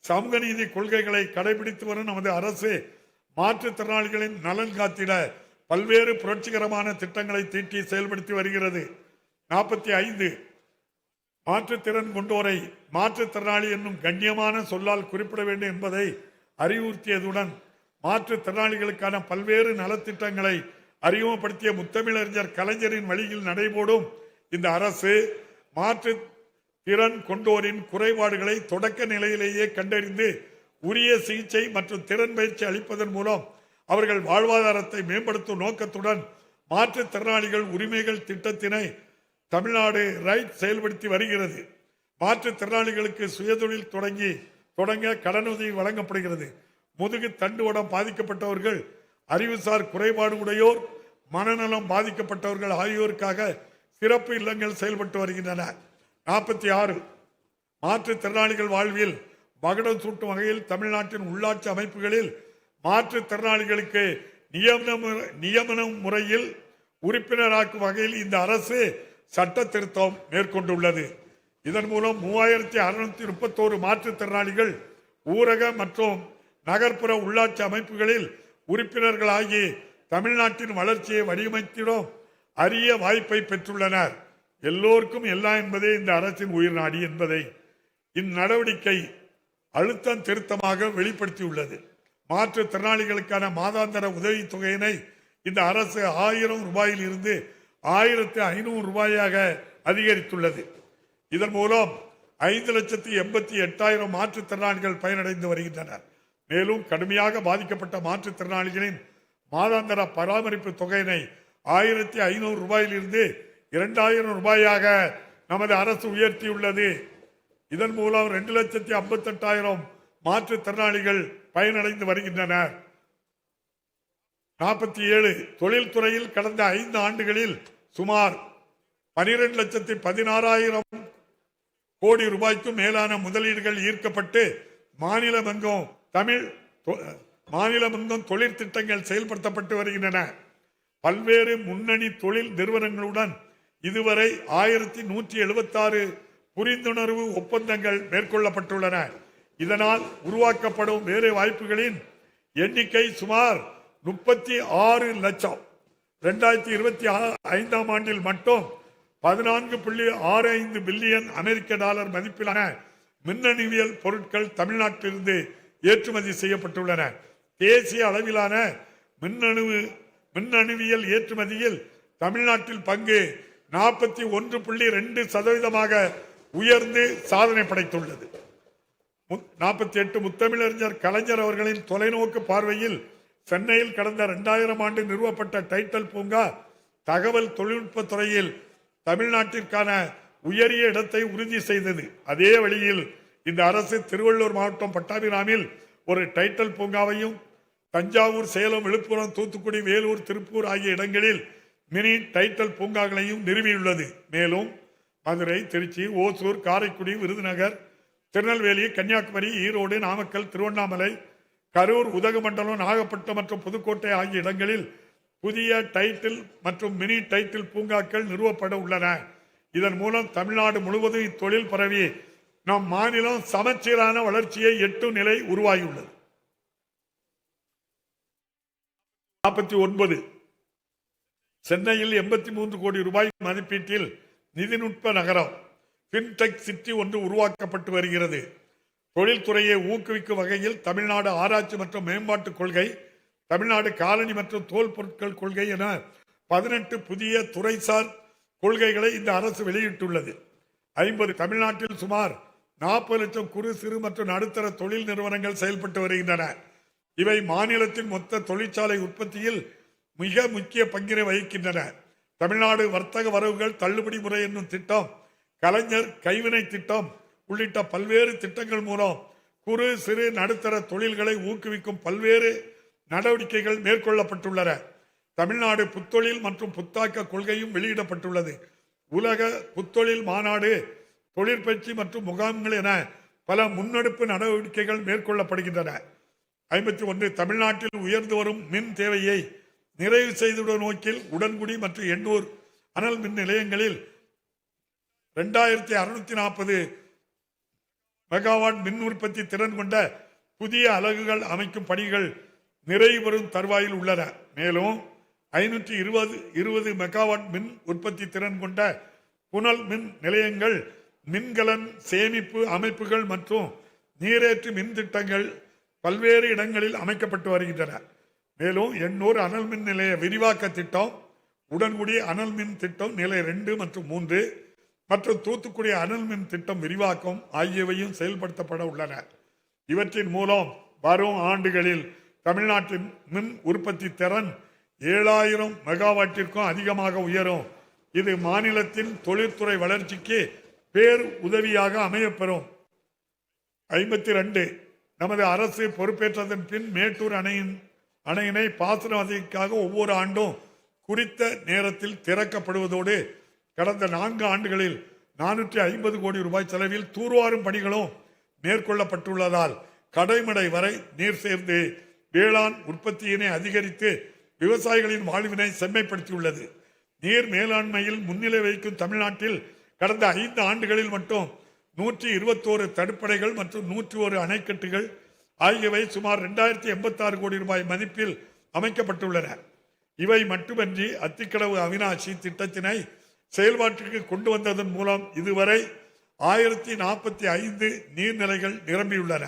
சமூக நீதி கொள்கைகளை கடைபிடித்து வரும் நமது அரசு மாற்றுத்திறனாளிகளின் நலன் காத்திட பல்வேறு புரட்சிகரமான திட்டங்களை தீட்டி செயல்படுத்தி வருகிறது. 45 மாற்றுத்திறன் கொண்டோரை மாற்றுத்திறனாளி என்னும் கண்ணியமான சொல்லால் குறிப்பிட வேண்டும் என்பதை அறிவுறுத்தியதுடன் மாற்றுத்திறனாளிகளுக்கான பல்வேறு நலத்திட்டங்களை அறிமுகப்படுத்திய முத்தமிழறிஞர் கலைஞரின் வழியில் நடைபோடும் இந்த அரசு மாற்று திறன் கொண்டோரின் குறைபாடுகளை தொடக்க நிலையிலேயே கண்டறிந்து உரிய சிகிச்சை மற்றும் திறன் பயிற்சி அளிப்பதன் மூலம் அவர்கள் வாழ்வாதாரத்தை மேம்படுத்தும் நோக்கத்துடன் மாற்றுத்திறனாளிகள் உரிமைகள் திட்டத்தினை தமிழ்நாடு ரைட் செயல்படுத்தி வருகிறது. மாற்றுத்திறனாளிகளுக்கு சுயதொழில் தொடங்க கடனுதவி வழங்கப்படுகிறது. முதுகு தண்டுவடம் பாதிக்கப்பட்டவர்கள், அறிவுசார் குறைபாடு உடையோர், மனநலம் பாதிக்கப்பட்டவர்கள் ஆகியோருக்காக சிறப்பு இல்லங்கள் செயல்பட்டு வருகின்றன. 46 மாற்றுத்திறனாளிகள் வாழ்வில் மகுடம் சூட்டும் வகையில் தமிழ்நாட்டின் உள்ளாட்சி அமைப்புகளில் மாற்றுத்திறனாளிகளுக்கு நியமன முறையில் உறுப்பினராக்கும் வகையில் இந்த அரசு சட்ட திருத்தம் மேற்கொண்டுள்ளது. இதன் மூலம் 3631 மாற்றுத்திறனாளிகள் ஊரக மற்றும் நகர்ப்புற உள்ளாட்சி அமைப்புகளில் உறுப்பினர்களாகி தமிழ்நாட்டின் வளர்ச்சியை வடிவமைத்திடும் அரிய வாய்ப்பை பெற்றுள்ளனர். எல்லோருக்கும் எல்லாம் என்பதே இந்த அரசின் உயிர் நாடி என்பதை இந்நடவடிக்கை அழுத்தம் திருத்தமாக வெளிப்படுத்தியுள்ளது. மாற்றுத்திறனாளிகளுக்கான மாதாந்திர உதவி தொகையினை இந்த அரசு 1000 ரூபாயில் இருந்து 1500 ரூபாயாக அதிகரித்துள்ளது. இதன் மூலம் 5,88,000 மாற்றுத்திறனாளிகள் பயனடைந்து வருகின்றனர். மேலும் கடுமையாக பாதிக்கப்பட்ட மாற்றுத்திறனாளிகளின் மாதாந்திர பராமரிப்பு தொகையினை 1500 ரூபாயில் இருந்து 2000 ரூபாயாக நமது அரசு உயர்த்தியுள்ளது. இதன் மூலம் 2,58,000 மாற்றுத்திறனாளிகள் பயனடைந்து வருகின்றனர். 47 தொழில்துறையில் கடந்த 5 ஆண்டுகளில் சுமார் 12,16,000 கோடி ரூபாய்க்கும் மேலான முதலீடுகள் ஈர்க்கப்பட்டு மாநிலமெங்கும் தொழில் திட்டங்கள் செயல்படுத்தப்பட்டு வருகின்றன. பல்வேறு முன்னணி தொழில் நிறுவனங்களுடன் இதுவரை 1176 புரிந்துணர்வு ஒப்பந்தங்கள் மேற்கொள்ளப்பட்டுள்ளன. இதனால் உருவாக்கப்படும் வேலை வாய்ப்புகளின் எண்ணிக்கை சுமார் 36 லட்சம். 2025 ஆண்டில் மட்டும் 14.65 பில்லியன் அமெரிக்க டாலர் மதிப்பிலான மின்னணுவியல் பொருட்கள் தமிழ்நாட்டிலிருந்து ஏற்றுமதி செய்யப்பட்டுள்ளன. தேசிய அளவிலான மின்னணுவியல் ஏற்றுமதியில் தமிழ்நாட்டில் பங்கு 41.2% உயர்ந்து சாதனை படைத்துள்ளது. 48 முத்தமிழறிஞர் கலைஞர் அவர்களின் தொலைநோக்கு பார்வையில் சென்னையில் கடந்த 2000 ஆண்டு நிறுவப்பட்ட டைட்டல் பூங்கா தகவல் தொழில்நுட்ப துறையில் தமிழ்நாட்டிற்கான உயரிய இடத்தை உறுதி செய்தது. அதே வழியில் இந்த அரசு திருவள்ளூர் மாவட்டம் பட்டாபிராமில் ஒரு டைட்டல் பூங்காவையும், தஞ்சாவூர், சேலம், விழுப்புரம், தூத்துக்குடி, வேலூர், திருப்பூர் ஆகிய இடங்களில் மினி டைட்டல் பூங்காக்களையும் நிறுவியுள்ளது. மேலும் மதுரை, திருச்சி, ஓசூர், காரைக்குடி, விருதுநகர், திருநெல்வேலி, கன்னியாகுமரி, ஈரோடு, நாமக்கல், திருவண்ணாமலை, கரூர், உதகமண்டலம், நாகப்பட்டினம் மற்றும் புதுக்கோட்டை ஆகிய இடங்களில் புதிய டைட்டில் மற்றும் மினி டைட்டில் பூங்காக்கள் நிறுவப்பட உள்ளன. இதன் மூலம் தமிழ்நாடு முழுவதும் இத்தொழில் பரவி நம் மாநிலம் சமச்சீரான வளர்ச்சியை எட்டும் நிலை உருவாகியுள்ளது. 49 சென்னையில் 83 கோடி ரூபாய் மதிப்பீட்டில் நிதிநுட்ப நகரம் பின்டெக் சிட்டி ஒன்று உருவாக்கப்பட்டு வருகிறது. தொழில்துறையை ஊக்குவிக்கும் வகையில் தமிழ்நாடு ஆராய்ச்சி மற்றும் மேம்பாட்டு கொள்கை, தமிழ்நாடு காலனி மற்றும் தோல் பொருட்கள் கொள்கை என 18 புதிய துறைசார் கொள்கைகளை இந்த அரசு வெளியிட்டுள்ளது. 50 தமிழ்நாட்டில் சுமார் 40 லட்சம் குறு, சிறு மற்றும் நடுத்தர தொழில் நிறுவனங்கள் செயல்பட்டு வருகின்றன. இவை மாநிலத்தின் மொத்த தொழிற்சாலை உற்பத்தியில் மிக முக்கிய பங்கினை வகிக்கின்றன. தமிழ்நாடு வர்த்தக வரவுகள் தள்ளுபடி முறை என்னும் திட்டம், கலைஞர் கைவினை திட்டம் உள்ளிட்ட பல்வேறு திட்டங்கள் மூலம் குறு, சிறு, நடுத்தர தொழில்களை ஊக்குவிக்கும் பல்வேறு நடவடிக்கைகள் மேற்கொள்ளப்பட்டுள்ளன. தமிழ்நாடு புத்தொழில் மற்றும் புத்தாக்க கொள்கையும் வெளியிடப்பட்டுள்ளது. உலக புத்தொழில் மாநாடு, தொழிற்பயிற்சி மற்றும் முகாம்கள் என பல முன்னெடுப்பு நடவடிக்கைகள் மேற்கொள்ளப்படுகின்றன. 51 தமிழ்நாட்டில் உயர்ந்து வரும் மின் தேவையை நிறைவு செய்துவிடும் நோக்கில் உடன்குடி மற்றும் எண்ணூர் அனல் மின் நிலையங்களில் 2640 மெகாவாட் மின் உற்பத்தி திறன் கொண்ட புதிய அலகுகள் அமைக்கும் பணிகள் நிறைவு பெறும் தருவாயில் உள்ளன. மேலும் 520 மெகாவாட் மின் உற்பத்தி திறன் கொண்ட புனல் மின் நிலையங்கள், மின்கலன் சேமிப்பு அமைப்புகள் மற்றும் நீரேற்று மின் திட்டங்கள் பல்வேறு இடங்களில் அமைக்கப்பட்டு வருகின்றன. மேலும் எண்ணூர் அனல் மின் நிலைய விரிவாக்க திட்டம், உடன்குடி அனல் மின் திட்டம் நிலை 2 மற்றும் 3 மற்றும் தூத்துக்குடி அனல் மின் திட்டம் விரிவாக்கம் ஆகியவையும் செயல்படுத்தப்பட உள்ளன. இவற்றின் மூலம் வரும் ஆண்டுகளில் தமிழ்நாட்டின் மின் உற்பத்தி திறன் 7000 மெகாவாட்டிற்கும் அதிகமாக உயரும். இது மாநிலத்தின் தொழில்துறை வளர்ச்சிக்கு பேர் உதவியாக அமையப்பெறும். 52 நமது அரசு பொறுப்பேற்றதன் பின் மேட்டூர் அணையினை பாசன வசதிக்காக ஒவ்வொரு ஆண்டும் குறித்த நேரத்தில் திறக்கப்படுவதோடு கடந்த 4 ஆண்டுகளில் 450 கோடி ரூபாய் செலவில் தூர்வாரும் பணிகளும் மேற்கொள்ளப்பட்டுள்ளதால் கடைமடை வரை நீர் சேர்ந்து வேளாண் உற்பத்தியினை அதிகரித்து விவசாயிகளின் வாழ்வினை செம்மைப்படுத்தியுள்ளது. நீர் மேலாண்மையில் முன்னிலை வகிக்கும் தமிழ்நாட்டில் கடந்த 5 ஆண்டுகளில் மட்டும் 121 தடுப்பணைகள் மற்றும் 101 அணைக்கட்டுகள் ஆகியவை சுமார் 2086 கோடி ரூபாய் மதிப்பில் அமைக்கப்பட்டுள்ளன. இவை மட்டுமன்றி அத்திக்கடவு அவிநாசி திட்டத்தினை செயல்பாட்டிற்கு கொண்டு வந்ததன் மூலம் இதுவரை 1045 நீர்நிலைகள் நிரம்பியுள்ளன.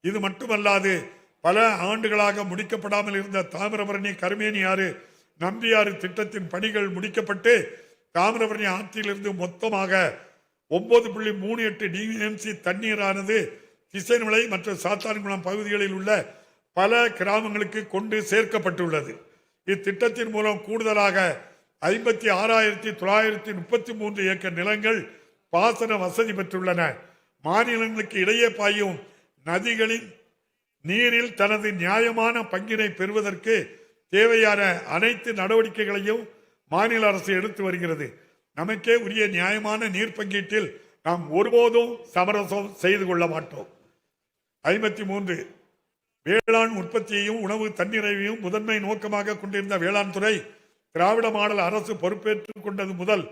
இது மட்டுமல்லாது பல ஆண்டுகளாக முடிக்கப்படாமல் இருந்த தாமிரபரணி கருமேனி ஆறு நம்பியாறு திட்டத்தின் பணிகள் முடிக்கப்பட்டு தாமிரபரணி ஆற்றிலிருந்து மொத்தமாக 9.38 டிஎம்சி தண்ணீரானது திசைமலை மற்றும் சாத்தான்குளம் பகுதிகளில் உள்ள பல கிராமங்களுக்கு கொண்டு சேர்க்கப்பட்டுள்ளது. இத்திட்டத்தின் மூலம் கூடுதலாக 56,933 ஏக்கர் நிலங்கள் பாசன வசதி பெற்றுள்ளன. மாநிலங்களுக்கு இடையே பாயும் நதிகளின் நீரில் தனது நியாயமான பங்கினை பெறுவதற்கு தேவையான அனைத்து நடவடிக்கைகளையும் மாநில அரசு எடுத்து வருகிறது. நமக்கே உரிய நியாயமான நீர் பங்கீட்டில் நாம் ஒருபோதும் சமரசம் செய்து கொள்ள மாட்டோம். 53 வேளாண் உற்பத்தியையும் உணவு தன்னிறைவையும் முதன்மை நோக்கமாக கொண்டிருந்த வேளாண் துறை திராவிட மாடல் அரசு பொறுப்பேற்றுக் கொண்டது முதல்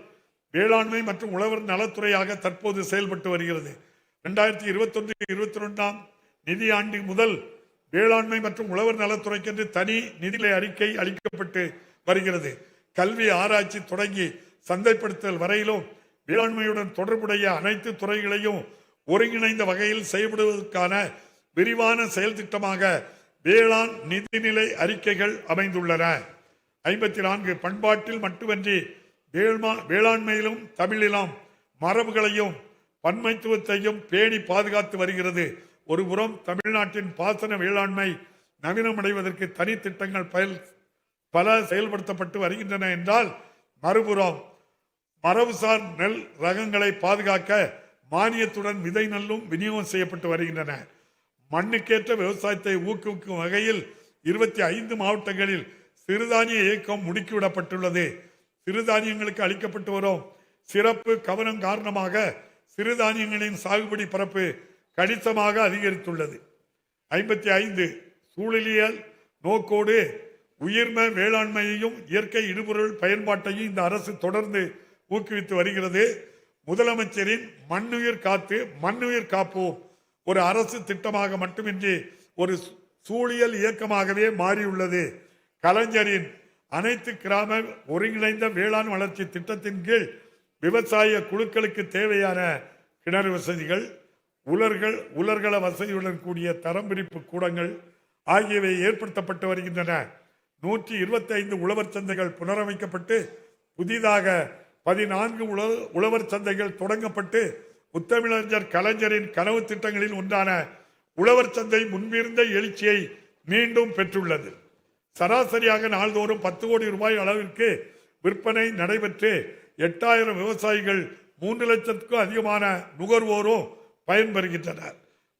வேளாண்மை மற்றும் உழவர் நலத்துறையாக தற்போது செயல்பட்டு வருகிறது. 2021-22 நிதியாண்டு முதல் வேளாண்மை மற்றும் உழவர் நலத்துறைக்கென்று தனி நிதிநிலை அறிக்கை அளிக்கப்பட்டு வருகிறது. கல்வி ஆராய்ச்சி தொடங்கி சந்தைப்படுத்தல் வரையிலும் வேளாண்மையுடன் தொடர்புடைய அனைத்து துறைகளையும் ஒருங்கிணைந்த வகையில் செயல்படுவதற்கான விரிவான செயல் திட்டமாக வேளாண் நிதிநிலை அறிக்கைகள் அமைந்துள்ளன. 54 பண்பாட்டில் மட்டுமன்றி வேளாண்மையிலும் தமிழிலும் மரபுகளையும் பன்மைத்துவத்தையும் பேணி பாதுகாத்து வருகிறது. ஒருபுறம் தமிழ்நாட்டின் பாசன வேளாண்மை நவீனமடைவதற்கு தனி திட்டங்கள் பல செயல்படுத்தப்பட்டு வருகின்றன என்றால், மறுபுறம் மரபுசார் நெல் ரகங்களை பாதுகாக்க மானியத்துடன் விதை நெல்லும் விநியோகம் செய்யப்பட்டு வருகின்றன. மண்ணுக்கேற்ற விவசாயத்தை ஊக்குவிக்கும் வகையில் 25 மாவட்டங்களில் சிறுதானிய இயக்கம் முடுக்கிவிடப்பட்டுள்ளது. சிறுதானியங்களுக்கு அளிக்கப்பட்டு வரும் சிறப்பு கவனம் காரணமாக சிறுதானியங்களின் சாகுபடி பரப்பு கணிசமாக அதிகரித்துள்ளது. 55 சூழலியல் நோக்கோடு உயிர்ம வேளாண்மையையும் இயற்கை இடுபொருள் பயன்பாட்டையும் இந்த அரசு தொடர்ந்து ஊக்குவித்து வருகிறது. முதலமைச்சரின் மண்ணுயிர் காத்து மண்ணுயிர் காப்போம் ஒரு அரசு திட்டமாக மட்டுமின்றி ஒரு சூழியல் இயக்கமாகவே மாறியுள்ளது. கலைஞரின் அனைத்து கிராம ஒருங்கிணைந்த வேளாண் வளர்ச்சி திட்டத்தின் கீழ் விவசாய குழுக்களுக்கு தேவையான கிணறு வசதிகள், உலர்கள வசதியுடன் கூடிய தரம் பிரிப்பு கூடங்கள் ஆகியவை ஏற்படுத்தப்பட்டு வருகின்றன. 125 உழவர் சந்தைகள் புனரமைக்கப்பட்டு புதிதாக 14 உழவர் சந்தைகள் தொடங்கப்பட்டு முத்தமிழறிஞர் கலைஞரின் கனவு திட்டங்களில் ஒன்றான உழவர் சந்தை முன்பிருந்த எழுச்சியை மீண்டும் பெற்றுள்ளது. சராசரியாக நாள்தோறும் 10 கோடி ரூபாய் அளவிற்கு விற்பனை நடைபெற்று 8000 விவசாயிகள் 3 லட்சத்துக்கும் அதிகமான நுகர்வோரும் பயன்பெறுகின்றனர்.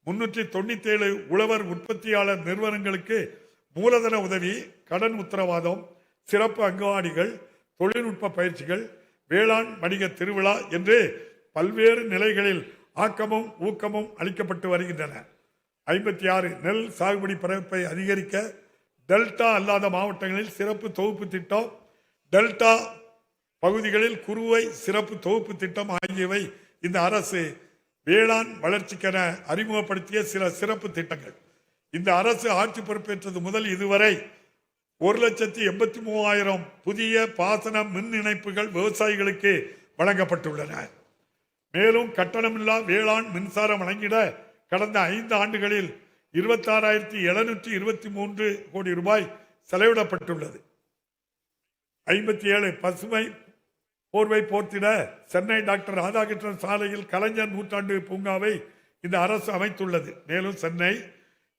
397 உழவர் உற்பத்தியாளர் நிறுவனங்களுக்கு மூலதன உதவி, கடன் உத்தரவாதம், சிறப்பு அங்கவாடிகள், தொழில்நுட்ப பயிற்சிகள், வேளாண் வணிக திருவிழா என்று பல்வேறு நிலைகளில் ஆக்கமும் ஊக்கமும் அளிக்கப்பட்டு வருகின்றன. 56 நெல் சாகுபடி பரப்பை அதிகரிக்க டெல்டா அல்லாத மாவட்டங்களில் சிறப்பு தொகுப்பு திட்டம், டெல்டா பகுதிகளில் குறுவை சிறப்பு தொகுப்பு திட்டம் ஆகியவை இந்த அரசு வேளாண் வளர்ச்சிக்கென அறிமுகப்படுத்திய சில சிறப்பு திட்டங்கள். இந்த அரசு ஆட்சி பொறுப்பேற்றது முதல் இதுவரை 1,83,000 புதிய பாசன மின் இணைப்புகள் விவசாயிகளுக்கு வழங்கப்பட்டுள்ளன. மேலும் கட்டணமில்லா வேளாண் மின்சாரம் வழங்கிட கடந்த 5 ஆண்டுகளில் 26,723 கோடி ரூபாய் செலவிடப்பட்டுள்ளது. 57 பசுமை போர்வை போர்த்திட சென்னை டாக்டர் ராதாகிருஷ்ணன் சாலையில் கலைஞர் நூற்றாண்டு பூங்காவை இந்த அரசு அமைத்துள்ளது. மேலும் சென்னை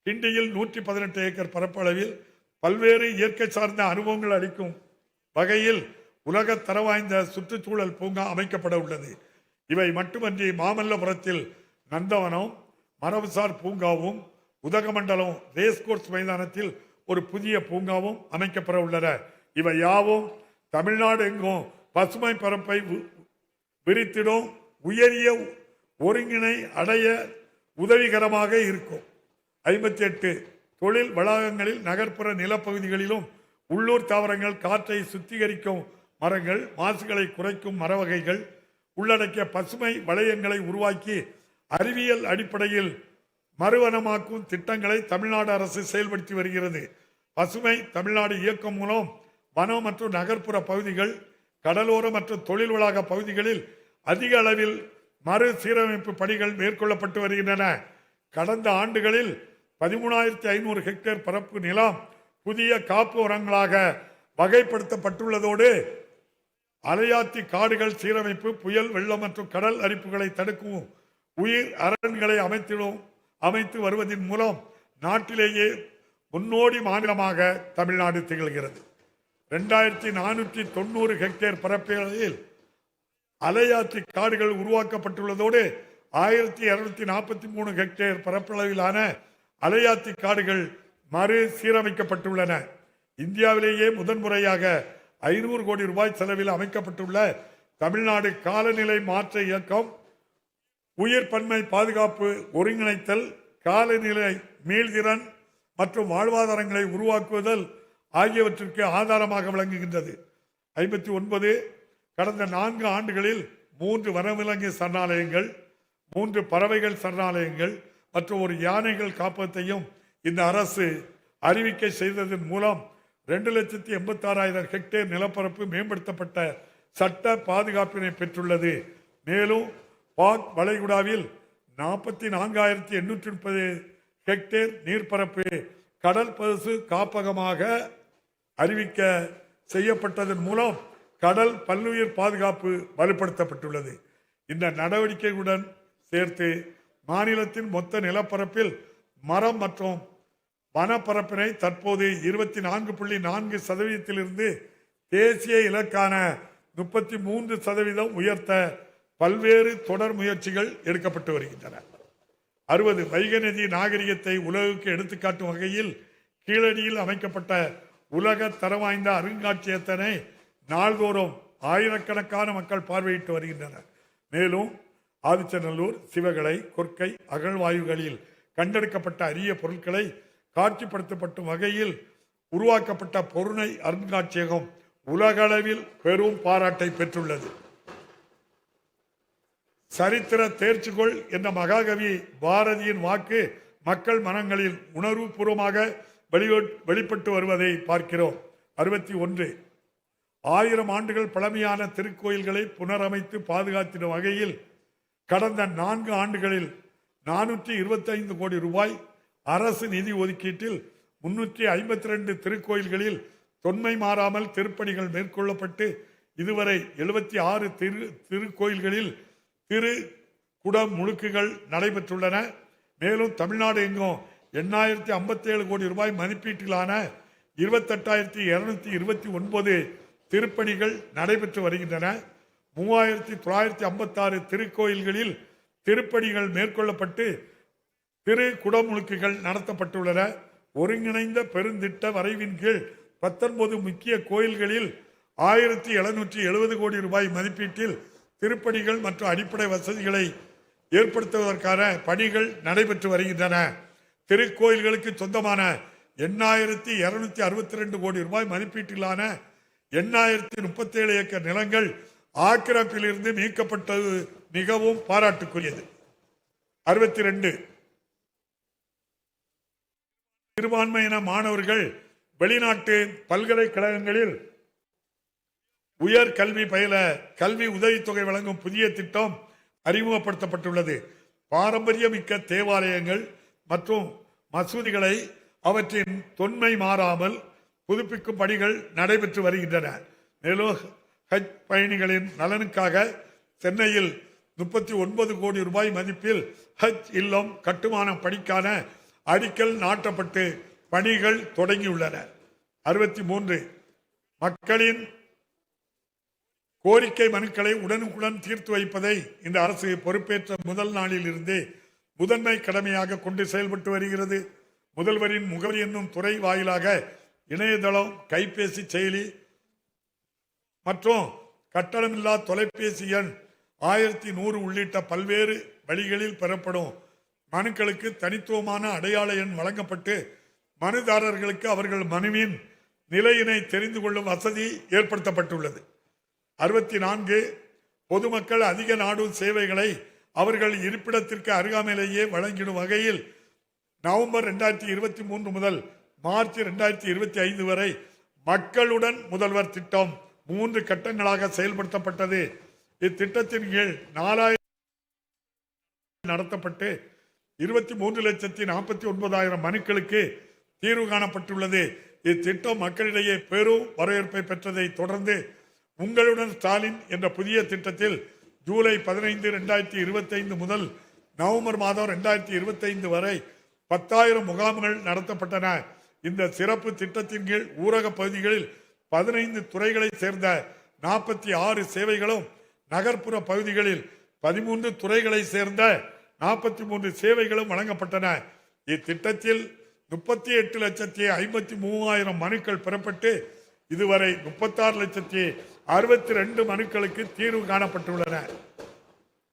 கிண்டியில் 118 ஏக்கர் பரப்பளவில் பல்வேறு இயற்கை சார்ந்த அனுபவங்கள் அளிக்கும் வகையில் உலக தரம் வாய்ந்த சுற்றுச்சூழல் பூங்கா அமைக்கப்பட உள்ளது. இவை மட்டுமன்றி மாமல்லபுரத்தில் நந்தவனம், மரபுசார் பூங்காவும், உதகமண்டலம் ரேஸ்கோர்ஸ் மைதானத்தில் ஒரு புதிய பூங்காவும் அமைக்கப்பட உள்ளன. இவை யாவும் தமிழ்நாடு எங்கும் பசுமை பரப்பை விரித்திடும் உயரிய ஒருங்கிணை அடைய உதவிகரமாக இருக்கும். 58 தொழில் வளாகங்களில் நகர்ப்புற நிலப்பகுதிகளிலும் உள்ளூர் தாவரங்கள், காற்றை சுத்திகரிக்கும் மரங்கள், மாசுகளை குறைக்கும் மர வகைகள் உள்ளடக்கிய பசுமை வளையங்களை உருவாக்கி அறிவியல் அடிப்படையில் மறுவனமாக்கும் திட்டங்களை தமிழ்நாடு அரசு செயல்படுத்தி வருகிறது. பசுமை தமிழ்நாடு இயக்கம் மூலம் வனம் மற்றும் நகர்ப்புற பகுதிகள், கடலோர மற்றும் தொழில் வளாக பகுதிகளில் அதிக அளவில் மறு சீரமைப்பு பணிகள் மேற்கொள்ளப்பட்டு வருகின்றன. கடந்த ஆண்டுகளில் 13,500 ஹெக்டேர் பரப்பு நிலம் புதிய காப்பு வனங்களாக வகைப்படுத்தப்பட்டுள்ளதோடு அலையாத்தி காடுகள் சீரமைப்பு, புயல், வெள்ளம் மற்றும் கடல் அரிப்புகளை தடுக்கும் உயிர் அரண்களை அமைத்து வருவதன் மூலம் நாட்டிலேயே முன்னோடி மாநிலமாக தமிழ்நாடு திகழ்கிறது. 2,490 ஹெக்டேர் பரப்பளவில் அலையாத்தி காடுகள் உருவாக்கப்பட்டுள்ளதோடு 1,243 ஹெக்டேர் பரப்பளவிலான அலையாத்தி காடுகள் மறு சீரமைக்கப்பட்டுள்ளன. இந்தியாவிலேயே முதன்முறையாக 500 கோடி ரூபாய் செலவில் அமைக்கப்பட்டுள்ள தமிழ்நாடு காலநிலை மாற்ற இயக்கம் உயிர் பன்மை பாதுகாப்பு, ஒருங்கிணைத்தல், காலநிலை மீள்திறன் மற்றும் வாழ்வாதாரங்களை உருவாக்குதல் ஆகியவற்றிற்கு ஆதாரமாக விளங்குகின்றது. 59 கடந்த 4 ஆண்டுகளில் 3 வனவிலங்கு சரணாலயங்கள், 3 பறவைகள் சரணாலயங்கள் மற்றும் ஒரு யானைகள் காப்பகத்தையும் இந்த அரசு அறிவிக்கை செய்ததன் மூலம் 2,86,000 ஹெக்டேர் நிலப்பரப்பு மேம்படுத்தப்பட்ட சட்ட பாதுகாப்பினை பெற்றுள்ளது. மேலும் பாக் வளைகுடாவில் 44,830 ஹெக்டேர் நீர்ப்பரப்பு கடல் பசு காப்பகமாக அறிவிக்க செய்யப்பட்டதன் மூலம் கடல் பல்லுயிர் பாதுகாப்பு வலுப்படுத்தப்பட்டுள்ளது. இந்த நடவடிக்கையுடன் சேர்த்து மாநிலத்தின் மொத்த நிலப்பரப்பில் மரம் மற்றும் வனப்பரப்பினை தற்போது 24.4% தேசிய இலக்கான 33% உயர்த்த பல்வேறு தொடர் முயற்சிகள் எடுக்கப்பட்டு வருகின்றன. 60 வைகை நதி நாகரிகத்தை உலகுக்கு எடுத்துக்காட்டும் வகையில் கீழடியில் அமைக்கப்பட்ட உலக தரம் வாய்ந்த அருங்காட்சியகத்தினை நாள்தோறும் ஆயிரக்கணக்கான மக்கள் பார்வையிட்டு வருகின்றனர். மேலும் ஆதிச்சநல்லூர், சிவகலை, கொற்கை அகழ்வாயுகளில் கண்டெடுக்கப்பட்ட அரிய பொருட்களை காட்சிப்படுத்தப்படும் வகையில் உருவாக்கப்பட்ட பொருணை அருங்காட்சியகம் உலகளவில் பெரும் பாராட்டை பெற்றுள்ளது. சரித்திர தேர்ச்சிகொள் என்ற மகாகவி பாரதியின் வாக்கு மக்கள் மனங்களில் உணர்வுபூர்வமாக வெளிப்பட்டு வருவதை பார்க்கிறோம். 61 1000 ஆண்டுகள் பழமையான திருக்கோயில்களை புனரமைத்து பாதுகாத்திடும் வகையில் கடந்த 4 ஆண்டுகளில் 425 கோடி ரூபாய் அரசு நிதி ஒதுக்கீட்டில் 352 திருக்கோயில்களில் தொன்மை மாறாமல் திருப்பணிகள் மேற்கொள்ளப்பட்டு இதுவரை 76 திருக்கோயில்களில் திரு குடம் முழுக்குகள் நடைபெற்றுள்ளன. மேலும் தமிழ்நாடு எங்கும் 857 கோடி ரூபாய் மதிப்பீட்டிலான 28,229 திருப்பணிகள் நடைபெற்று வருகின்றன. 3,956 திருக்கோயில்களில் திருப்பணிகள் மேற்கொள்ளப்பட்டு திரு குடமுழுக்குகள் நடத்தப்பட்டுள்ளன. ஒருங்கிணைந்த பெருந்திட்ட வரைவின் கீழ் 19 முக்கிய கோயில்களில் 1,770 கோடி ரூபாய் மதிப்பீட்டில் திருப்பணிகள் மற்றும் அடிப்படை வசதிகளை ஏற்படுத்துவதற்கான பணிகள் நடைபெற்று வருகின்றன. திருக்கோயில்களுக்கு சொந்தமான 8,262 கோடி ரூபாய் மதிப்பீட்டிலான 8,037 ஏக்கர் நிலங்கள் ஆக்கிரமிப்பிலிருந்து மீட்கப்பட்டது மிகவும் பாராட்டுக்குரியது. 62 சிறுபான்மையின மாணவர்கள் வெளிநாட்டு பல்கலைக்கழகங்களில் உயர் கல்வி பயில கல்வி உதவித்தொகை வழங்கும் புதிய திட்டம் அறிமுகப்படுத்தப்பட்டுள்ளது. பாரம்பரியமிக்க தேவாலயங்கள் மற்றும் மசூதிகளை அவற்றின் தொன்மை மாறாமல் புதுப்பிக்கும் பணிகள் நடைபெற்று வருகின்றன. மேலும் ஹஜ் பயணிகளின் நலனுக்காக சென்னையில் 39 கோடி ரூபாய் மதிப்பில் ஹஜ் இல்லம் கட்டுமான பணிக்கான அடிக்கல் நாட்டப்பட்டு பணிகள் தொடங்கியுள்ளன. 63 மக்களின் கோரிக்கை மனுக்களை உடனுக்குடன் தீர்த்து வைப்பதை இந்த அரசு பொறுப்பேற்ற முதல் நாளில் இருந்தே முதன்மை கடமையாக கொண்டு செயல்பட்டு வருகிறது. முதல்வரின் முகவரி என்னும் துறை வாயிலாக இணையதளம், கைபேசி செயலி மற்றும் கட்டணமில்லா தொலைபேசி எண் 1100 உள்ளிட்ட பல்வேறு வழிகளில் பெறப்படும் மனுக்களுக்கு தனித்துவமான அடையாள எண் வழங்கப்பட்டு மனுதாரர்களுக்கு அவர்கள் மனுவின் நிலையினை தெரிந்து கொள்ளும் வசதி ஏற்படுத்தப்பட்டுள்ளது. 64 பொதுமக்கள் அதிக நாடும் சேவைகளை அவர்கள் இருப்பிடத்திற்கு அருகாமையிலேயே வழங்கிடும் வகையில் நவம்பர் 2023 முதல் மார்ச் 2025 வரை மக்களுடன் முதல்வர் திட்டம் 3 கட்டங்களாக செயல்படுத்தப்பட்டது. இத்திட்டத்தின் கீழ் 4000 நடத்தப்பட்டு 23,49,000 மனுக்களுக்கு தீர்வு காணப்பட்டுள்ளது. இத்திட்டம் மக்களிடையே பெரும் வரவேற்பை பெற்றதை தொடர்ந்து உங்களுடன் ஸ்டாலின் என்ற புதிய திட்டத்தில் ஜூலை 15, 2025 முதல் நவம்பர் மாதம் 2025 வரை 10,000 முகாம்கள் நடத்தப்பட்டன. இந்த சிறப்பு திட்டத்தின் கீழ் ஊரக பகுதிகளில் 15 துறைகளை சேர்ந்த 46 சேவைகளும், நகர்ப்புற பகுதிகளில் 13 துறைகளை சேர்ந்த 43 சேவைகளும் வழங்கப்பட்டன. இத்திட்டத்தில் 38,53,000 மனுக்கள் பெறப்பட்டு இதுவரை 36,62 மனுக்களுக்கு தீர்வு காணப்பட்டுள்ளன.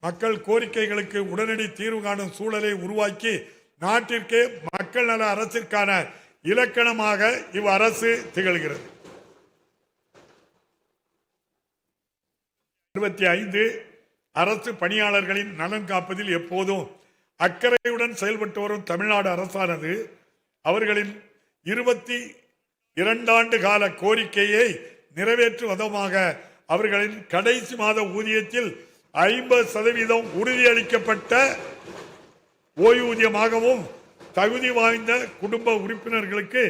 மக்கள் கோரிக்கைகளுக்கு உடனடி தீர்வு காணும் சூழலை உருவாக்கி நாட்டிற்கே மக்கள் நல அரசிற்கான இலக்கணமாக இவ்வரசு திகழ்கிறது. 65 அரசு பணியாளர்களின் நலன் காப்பதில் எப்போதும் அக்கறையுடன் செயல்பட்டு வரும் தமிழ்நாடு அரசானது அவர்களின் 22 ஆண்டு கால கோரிக்கையை நிறைவேற்றும் விதமாக அவர்களின் கடைசி மாத ஊதியத்தில் 50% உறுதியளிக்கப்பட்ட ஓய்வூதியமாகவும் தகுதி வாய்ந்த குடும்ப உறுப்பினர்களுக்கு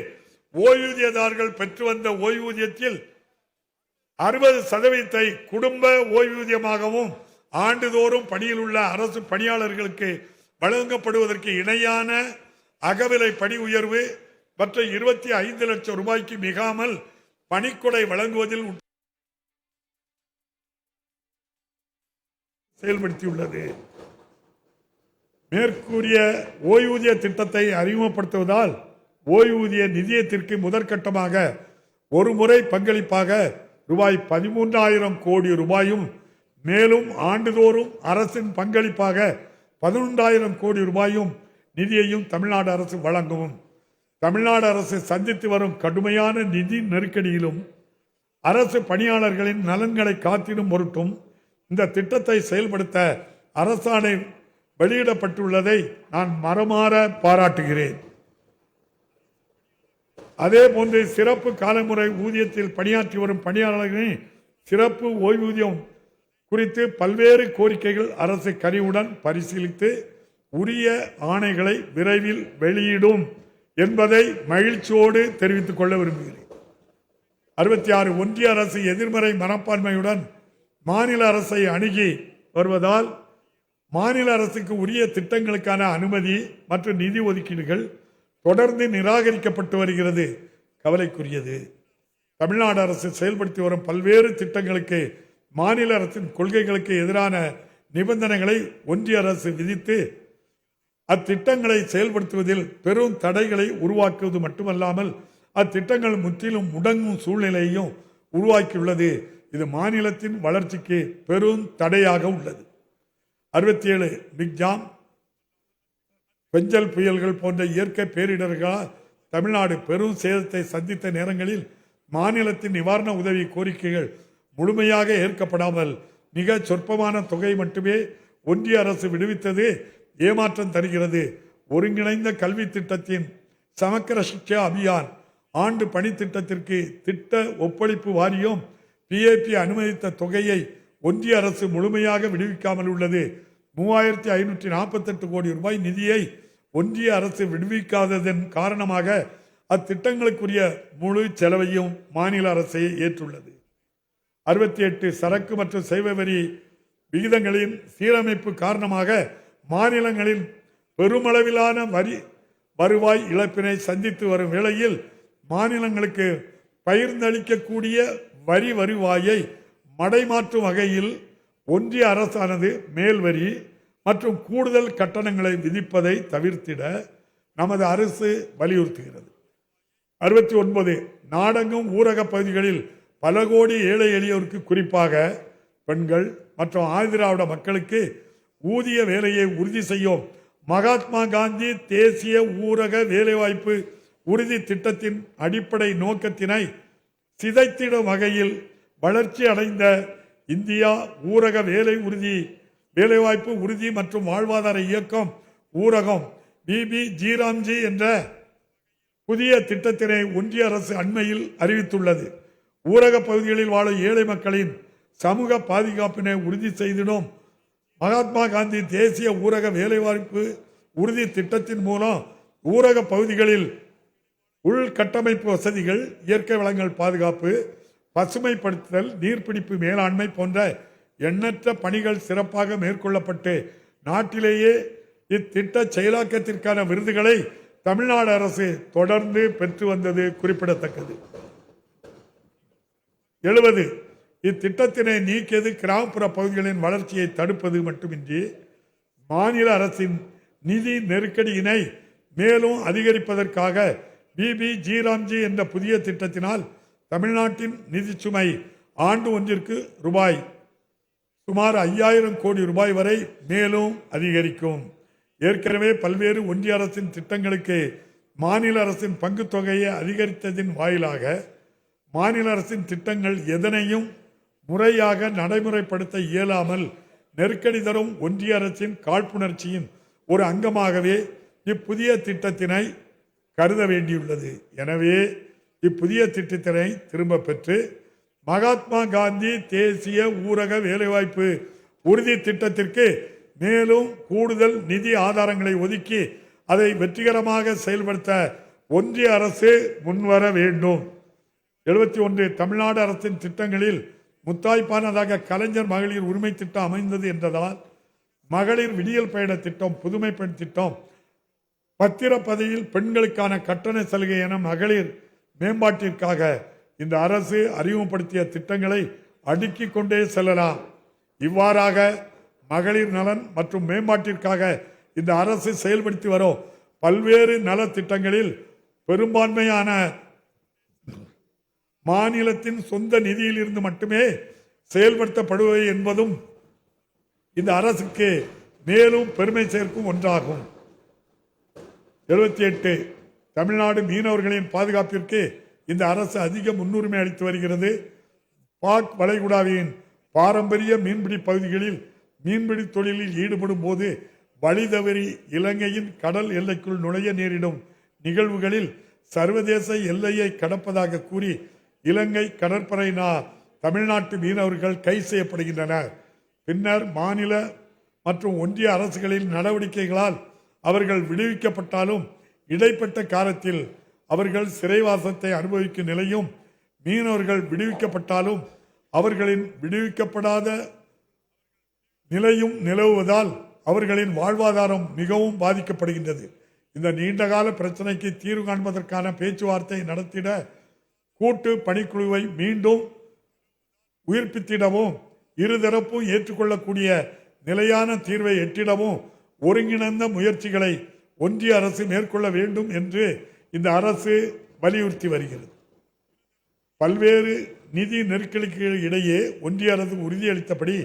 ஓய்வூதியதாரர்கள் பெற்று வந்த ஓய்வூதியத்தில் 60% குடும்ப ஓய்வூதியமாகவும் ஆண்டுதோறும் பணியில் உள்ள அரசு பணியாளர்களுக்கு வழங்கப்படுவதற்கு இணையான அகவிலை பணி உயர்வு மற்ற 25 லட்சம் ரூபாய்க்கு மிகாமல் பணிக்கொடை வழங்குவதில் செயல்படுத்தியுள்ளது. மேற்கூறிய ஓய்வூதிய திட்டத்தை அறிமுகப்படுத்துவதால் ஓய்வூதிய நிதியத்திற்கு முதற்கட்டமாக ஒரு முறை பங்களிப்பாக ரூபாய் 13,000 கோடி ரூபாயும் மேலும் ஆண்டுதோறும் அரசின் பங்களிப்பாக 11,000 கோடி ரூபாயும் நிதியையும் தமிழ்நாடு அரசு வழங்கும். தமிழ்நாடு அரசு சந்தித்து வரும் கடுமையான நிதி நெருக்கடியிலும் அரசு பணியாளர்களின் நலன்களை காத்திடும் பொருட்டும் இந்த திட்டத்தை செயல்படுத்த அரசாணை வெளியிடப்பட்டுள்ளதை நான் மனமாற பாராட்டுகிறேன். அதே போன்று சிறப்பு காலமுறை ஊதியத்தில் பணியாற்றி வரும் பணியாளர்களின் சிறப்பு ஓய்வூதியம் குறித்து பல்வேறு கோரிக்கைகள் அரசு கனிவுடன் பரிசீலித்து உரிய ஆணைகளை விரைவில் வெளியிடும் என்பதை மகிழ்ச்சியோடு தெரிவித்துக் கொள்ள விரும்புகிறேன். 66 ஒன்றிய அரசு எதிர்மறை மனப்பான்மையுடன் மாநில அரசை அணுகி வருவதால் மாநில அரசுக்கு உரிய திட்டங்களுக்கான அனுமதி மற்றும் நிதி ஒதுக்கீடுகள் தொடர்ந்து நிராகரிக்கப்பட்டு வருகிறது. கவலைக்குரியது. தமிழ்நாடு அரசு செயல்படுத்தி வரும் பல்வேறு திட்டங்களுக்கு மாநில அரசின் கொள்கைகளுக்கு எதிரான நிபந்தனைகளை ஒன்றிய அரசு விதித்து அத்திட்டங்களை செயல்படுத்துவதில் பெரும் தடைகளை உருவாக்குவது மட்டுமல்லாமல் அத்திட்டங்கள் முற்றிலும் முடங்கும் சூழ்நிலையையும் உருவாக்கியுள்ளது. இது மாநிலத்தின் வளர்ச்சிக்கு பெரும் தடையாக உள்ளது. 67 மிக்ஜாம், பெஞ்சல் புயல்கள் போன்ற இயற்கை பேரிடர்களால் தமிழ்நாடு பெரும் சேதத்தை சந்தித்த நேரங்களில் மாநிலத்தின் நிவாரண உதவி கோரிக்கைகள் முழுமையாக ஏற்கப்படாமல் மிக சொற்பமான தொகை மட்டுமே ஒன்றிய அரசு விடுவித்தது ஏமாற்றம் தருகிறது. ஒருங்கிணைந்த கல்வி திட்டத்தின் சமக்கர சிக்ஷா அபியான் ஆண்டு பணி திட்டத்திற்கு திட்ட ஒப்பளிப்பு வாரியம் PAP அனுமதித்த தொகையை ஒன்றிய அரசு முழுமையாக விடுவிக்காமல் உள்ளது. 3,548 கோடி ரூபாய் நிதியை ஒன்றிய அரசு விடுவிக்காததன் காரணமாக அத்திட்டங்களுக்குரிய முழு செலவையும் மாநில அரசே ஏற்றுள்ளது. 68 சரக்கு மற்றும் சேவை வரி விகிதங்களின் சீரமைப்பு காரணமாக மாநிலங்களில் பெருமளவிலான வருவாய் இழப்பினை சந்தித்து வரும் வேளையில் மாநிலங்களுக்கு பகிர்ந்தளிக்கக்கூடிய வரி வருவாயை மடைமாற்றும் வகையில் ஒன்றிய அரசானது மேல் வரி மற்றும் கூடுதல் கட்டணங்களை விதிப்பதை தவிர்த்திட நமது அரசு வலியுறுத்துகிறது. 69 நாடெங்கும் ஊரக பகுதிகளில் பல கோடி ஏழை எளியோருக்கு குறிப்பாக பெண்கள் மற்றும் ஆதிதிராவிட மக்களுக்கு ஊதிய வேலையை உறுதி செய்யும் மகாத்மா காந்தி தேசிய ஊரக வேலைவாய்ப்பு உறுதி திட்டத்தின் அடிப்படை நோக்கத்தினை சிதைத்திடும் வகையில் வளர்ச்சி அடைந்த இந்தியா ஊரக வேலைவாய்ப்பு உறுதி மற்றும் வாழ்வாதார இயக்கம் ஊரகம் BBGராம்ஜி என்ற புதிய திட்டத்தினை ஒன்றிய அரசு அண்மையில் அறிவித்துள்ளது. ஊரக பகுதிகளில் வாழும் ஏழை மக்களின் சமூக பாதுகாப்பினை உறுதி செய்திடும் மகாத்மா காந்தி தேசிய ஊரக வேலைவாய்ப்பு உறுதி திட்டத்தின் மூலம் ஊரக பகுதிகளில் உள்கட்டமைப்பு வசதிகள், இயற்கை வளங்கள் பாதுகாப்பு, பசுமைப்படுத்துதல், நீர்பிடிப்பு மேலாண்மை போன்ற எண்ணற்ற பணிகள் சிறப்பாக மேற்கொள்ளப்பட்டு நாட்டிலேயே இத்திட்ட செயலாக்கத்திற்கான விருதுகளை தமிழ்நாடு அரசு தொடர்ந்து பெற்று வந்தது குறிப்பிடத்தக்கது. 70 இத்திட்டத்தினை நீக்கியது கிராமப்புற பகுதிகளின் வளர்ச்சியை தடுப்பது மட்டுமின்றி மாநில அரசின் நிதி நெருக்கடியினை மேலும் அதிகரிப்பதற்காக BBGராம்ஜி என்ற புதிய திட்டத்தினால் தமிழ்நாட்டின் நிதி சுமை ஆண்டு ஒன்றிற்கு சுமார் 5,000 கோடி ரூபாய் வரை மேலும் அதிகரிக்கும். ஏற்கனவே பல்வேறு ஒன்றிய அரசின் திட்டங்களுக்கு மாநில அரசின் பங்கு தொகையை அதிகரித்ததின் வாயிலாக மாநில அரசின் திட்டங்கள் எதனையும் முறையாக நடைமுறைப்படுத்த இயலாமல் நெருக்கடி தரும் ஒன்றிய அரசின் காழ்ப்புணர்ச்சியின் ஒரு அங்கமாகவே இப்புதிய திட்டத்தினை கருத வேண்டியுள்ளது. எனவே இப்புதிய திட்டத்தினை திரும்ப பெற்று மகாத்மா காந்தி தேசிய ஊரக வேலைவாய்ப்பு உறுதி திட்டத்திற்கு மேலும் கூடுதல் நிதி ஆதாரங்களை ஒதுக்கி அதை வெற்றிகரமாக செயல்படுத்த ஒன்றிய அரசு முன்வர வேண்டும். 71 தமிழ்நாடு அரசின் திட்டங்களில் முத்தாய்ப்பானதாக கலைஞர் மகளிர் உரிமை திட்டம் அமைந்தது என்றதால் மகளிர் விடியல் பயண திட்டம், புதுமை பெண் திட்டம், பத்திரப்பதிவில் பெண்களுக்கான கட்டண சலுகை என மகளிர் மேம்பாட்டிற்காக இந்த அரசு அறிமுகப்படுத்திய திட்டங்களை அடுக்கிக் கொண்டே செல்லலாம். இவ்வாறாக மகளிர் நலன் மற்றும் மேம்பாட்டிற்காக இந்த அரசு செயல்படுத்தி வரும் பல்வேறு நல திட்டங்களில் பெரும்பான்மையான மாநிலத்தின் சொந்த நிதியில் இருந்து மட்டுமே செயல்படுத்தப்படுவது என்பதும் இந்த அரசுக்கு மேலும் பெருமை சேர்க்கும் ஒன்றாகும். 78 தமிழ்நாடு மீனவர்களின் பாதுகாப்பிற்கு இந்த அரசு அதிக முன்னுரிமை அளித்து வருகிறது. பாக் வளைகுடாவின் பாரம்பரிய மீன்பிடி பகுதிகளில் மீன்பிடி தொழிலில் ஈடுபடும் போது வழி தவறி இலங்கையின் கடல் எல்லைக்குள் நுழைய நேரிடும் நிகழ்வுகளில் சர்வதேச எல்லையை கடப்பதாக கூறி இலங்கை கடற்படையினர் தமிழ்நாட்டு மீனவர்கள் கைது செய்யப்படுகின்றனர். பின்னர் மாநில மற்றும் ஒன்றிய அரசுகளின் நடவடிக்கைகளால் அவர்கள் விடுவிக்கப்பட்டாலும் இடைப்பட்ட காலத்தில் அவர்கள் சிறைவாசத்தை அனுபவிக்கும் நிலையும், மீனவர்கள் விடுவிக்கப்பட்டாலும் அவர்களின் விடுவிக்கப்படாத நிலையும் நிலவுவதால் அவர்களின் வாழ்வாதாரம் மிகவும் பாதிக்கப்படுகின்றது. இந்த நீண்டகால பிரச்சனைக்கு தீர்வு காண்பதற்கான பேச்சுவார்த்தை நடத்திட கூட்டு பணிக்குழுவை மீண்டும் உயிர்ப்பித்திடவும் இருதரப்பும் ஏற்றுக்கொள்ளக்கூடிய நிலையான தீர்வை எட்டிடவும் ஒருங்கிணைந்த முயற்சிகளை ஒன்றிய அரசு மேற்கொள்ள வேண்டும் என்று இந்த அரசு வலியுறுத்தி வருகிறது. பல்வேறு நிதி நெருக்கடிக்கு இடையே ஒன்றிய அரசு உறுதியளித்தபடி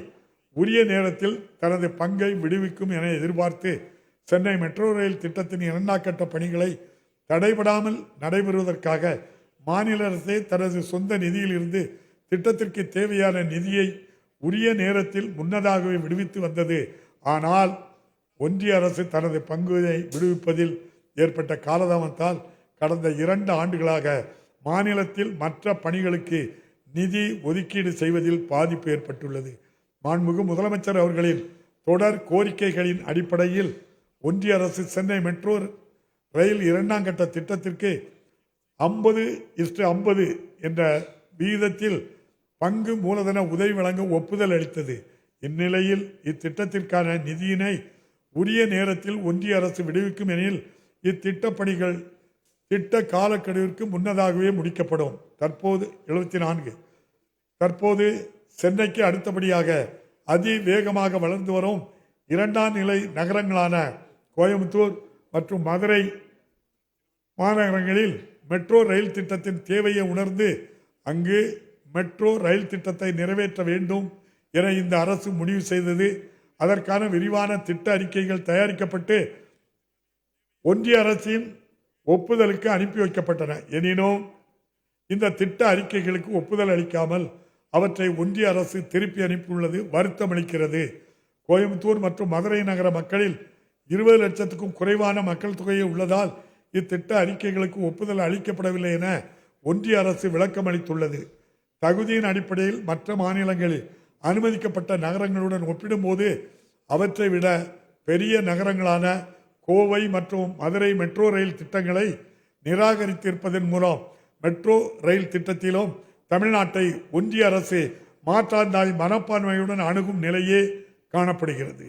உரிய நேரத்தில் தனது பங்கை விடுவிக்கும் என எதிர்பார்த்து சென்னை மெட்ரோ ரயில் திட்டத்தின் 2ஆம் கட்ட பணிகளை தடைபடாமல் நடைபெறுவதற்காக மாநில அரசே தனது சொந்த நிதியில் இருந்து திட்டத்திற்கு தேவையான நிதியை உரிய நேரத்தில் முன்னதாகவே விடுவித்து வந்தது. ஆனால் ஒன்றிய அரசு தனது பங்குகளை விடுவிப்பதில் ஏற்பட்ட காலதாமத்தால் கடந்த 2 ஆண்டுகளாக மாநிலத்தில் மற்ற பணிகளுக்கு நிதி ஒதுக்கீடு செய்வதில் பாதிப்பு ஏற்பட்டுள்ளது. மாண்புமிகு முதலமைச்சர் அவர்களின் தொடர் கோரிக்கைகளின் அடிப்படையில் ஒன்றிய அரசு சென்னை மெட்ரோ ரயில் 2ஆம் கட்ட திட்டத்திற்கு 50:50 என்ற விகிதத்தில் பங்கு மூலதன உதவி வழங்க ஒப்புதல் அளித்தது. இந்நிலையில் இத்திட்டத்திற்கான நிதியினை உரிய நேரத்தில் ஒன்றிய அரசு விடுவிக்கும் எனில் இத்திட்ட பணிகள் திட்ட காலக்கெடுவிற்கு முன்னதாகவே முடிக்கப்படும். தற்போது 74 தற்போது சென்னைக்கு அடுத்தபடியாக அதிவேகமாக வளர்ந்து வரும் 2ஆம் நிலை நகரங்களான கோயம்புத்தூர் மற்றும் மதுரை மாநகரங்களில் மெட்ரோ ரயில் திட்டத்தின் தேவையை உணர்ந்து அங்கு மெட்ரோ ரயில் திட்டத்தை நிறைவேற்ற வேண்டும் என இந்த அரசு முடிவு செய்தது. அதற்கான விரிவான திட்ட அறிக்கைகள் தயாரிக்கப்பட்டு ஒன்றிய அரசின் ஒப்புதலுக்கு அனுப்பி வைக்கப்பட்டன. எனினும் இந்த திட்ட அறிக்கைகளுக்கு ஒப்புதல் அளிக்காமல் அவற்றை ஒன்றிய அரசு திருப்பி அனுப்பியுள்ளது வருத்தம் அளிக்கிறது. கோயம்புத்தூர் மற்றும் மதுரை நகர மக்களில் 20 லட்சத்துக்கும் குறைவான மக்கள் தொகையை உள்ளதால் இத்திட்ட அறிக்கைகளுக்கு ஒப்புதல் அளிக்கப்படவில்லை என ஒன்றிய அரசு விளக்கம் அளித்துள்ளது. தகுதியின் அடிப்படையில் மற்ற மாநிலங்களில் அனுமதிக்கப்பட்ட நகரங்களுடன் ஒப்பிடும்போது அவற்றை விட பெரிய நகரங்களான கோவை மற்றும் மதுரை மெட்ரோ ரயில் திட்டங்களை நிராகரித்திருப்பதன் மூலம் மெட்ரோ ரயில் திட்டத்திலும் தமிழ்நாட்டை ஒன்றிய அரசு மாற்றாந்தாய் மனப்பான்மையுடன் அணுகும் நிலையே காணப்படுகிறது.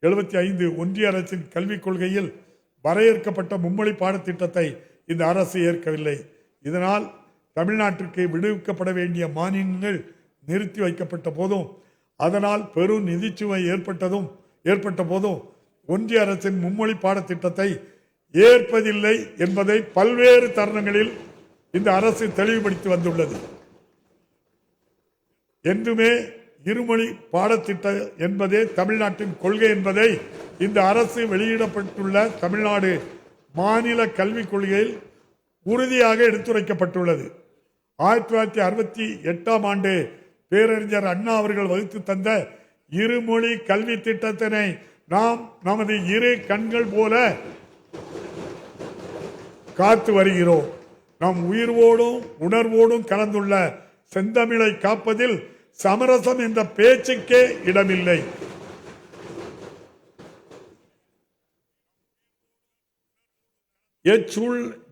75 ஒன்றிய அரசின் கல்விக் கொள்கையில் வரையறுக்கப்பட்ட மும்மொழி பாடத்திட்டத்தை இந்த அரசு ஏற்கவில்லை. இதனால் தமிழ்நாட்டிற்கு விடுவிக்கப்பட வேண்டிய மானியங்கள் நிறுத்தி வைக்கப்பட்ட போதும் அதனால் பெரும் நிதிச்சுமை ஏற்பட்ட போதும் ஒன்றிய அரசின் மும்மொழி பாடத்திட்டத்தை ஏற்பதில்லை என்பதை பல்வேறு தருணங்களில் இந்த அரசு தெளிவுபடுத்தி வந்துள்ளது. என்றுமே இருமொழி பாடத்திட்டம் என்பதே தமிழ்நாட்டின் கொள்கை என்பதை இந்த அரசு வெளியிடப்பட்டுள்ள தமிழ்நாடு மாநில கல்விக் கொள்கையில் உறுதியாக எடுத்துரைக்கப்பட்டுள்ளது. 1968ஆம் ஆண்டு பேரறிஞர் அண்ணா அவர்கள் வகுத்து தந்த இருமொழி கல்வி திட்டத்தினை நாம் நமது இரு கண்கள் போல காத்து வருகிறோம். நம் உயிர்வோடும் உணர்வோடும் கலந்துள்ள செந்தமிழை காப்பதில் சமரசம் என்ற பேச்சுக்கே இடமில்லை.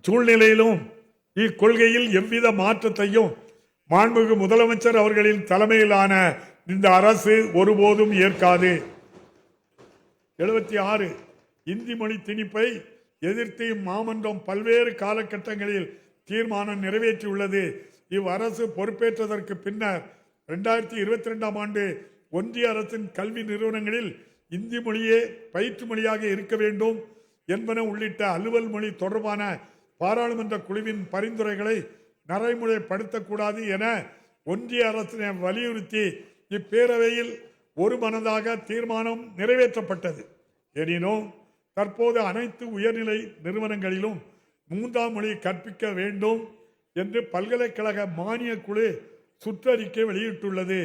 சூழ்நிலையிலும் இக்கொள்கையில் எவ்வித மாற்றத்தையும் மாண்புமிகு முதலமைச்சர் அவர்களின் தலைமையிலான இந்த அரசு ஒருபோதும் ஏற்காது. 76 இந்தி மொழி திணிப்பை எதிர்த்து மாமன்றம் பல்வேறு காலகட்டங்களில் தீர்மானம் நிறைவேற்றியுள்ளது. இவ்வரசு பொறுப்பேற்றதற்கு பின்னர் 2022 ஆண்டு ஒன்றிய அரசின் கல்வி நிறுவனங்களில் இந்தி மொழியே பயிற்று மொழியாக இருக்க வேண்டும் என்பன உள்ளிட்ட அலுவல் மொழி தொடர்பான பாராளுமன்ற குழுவின் பரிந்துரைகளை நடைமுறைப்படுத்தக்கூடாது என ஒன்றிய அரசினை வலியுறுத்தி இப்பேரவையில் ஒருமனதாக தீர்மானம் நிறைவேற்றப்பட்டது. எனினும் தற்போது அனைத்து உயர்நிலை நிறுவனங்களிலும் 3ஆம் மொழி கற்பிக்க வேண்டும் என்று பல்கலைக்கழக மானிய குழு சுற்றறிக்கை வெளியிட்டுள்ளது.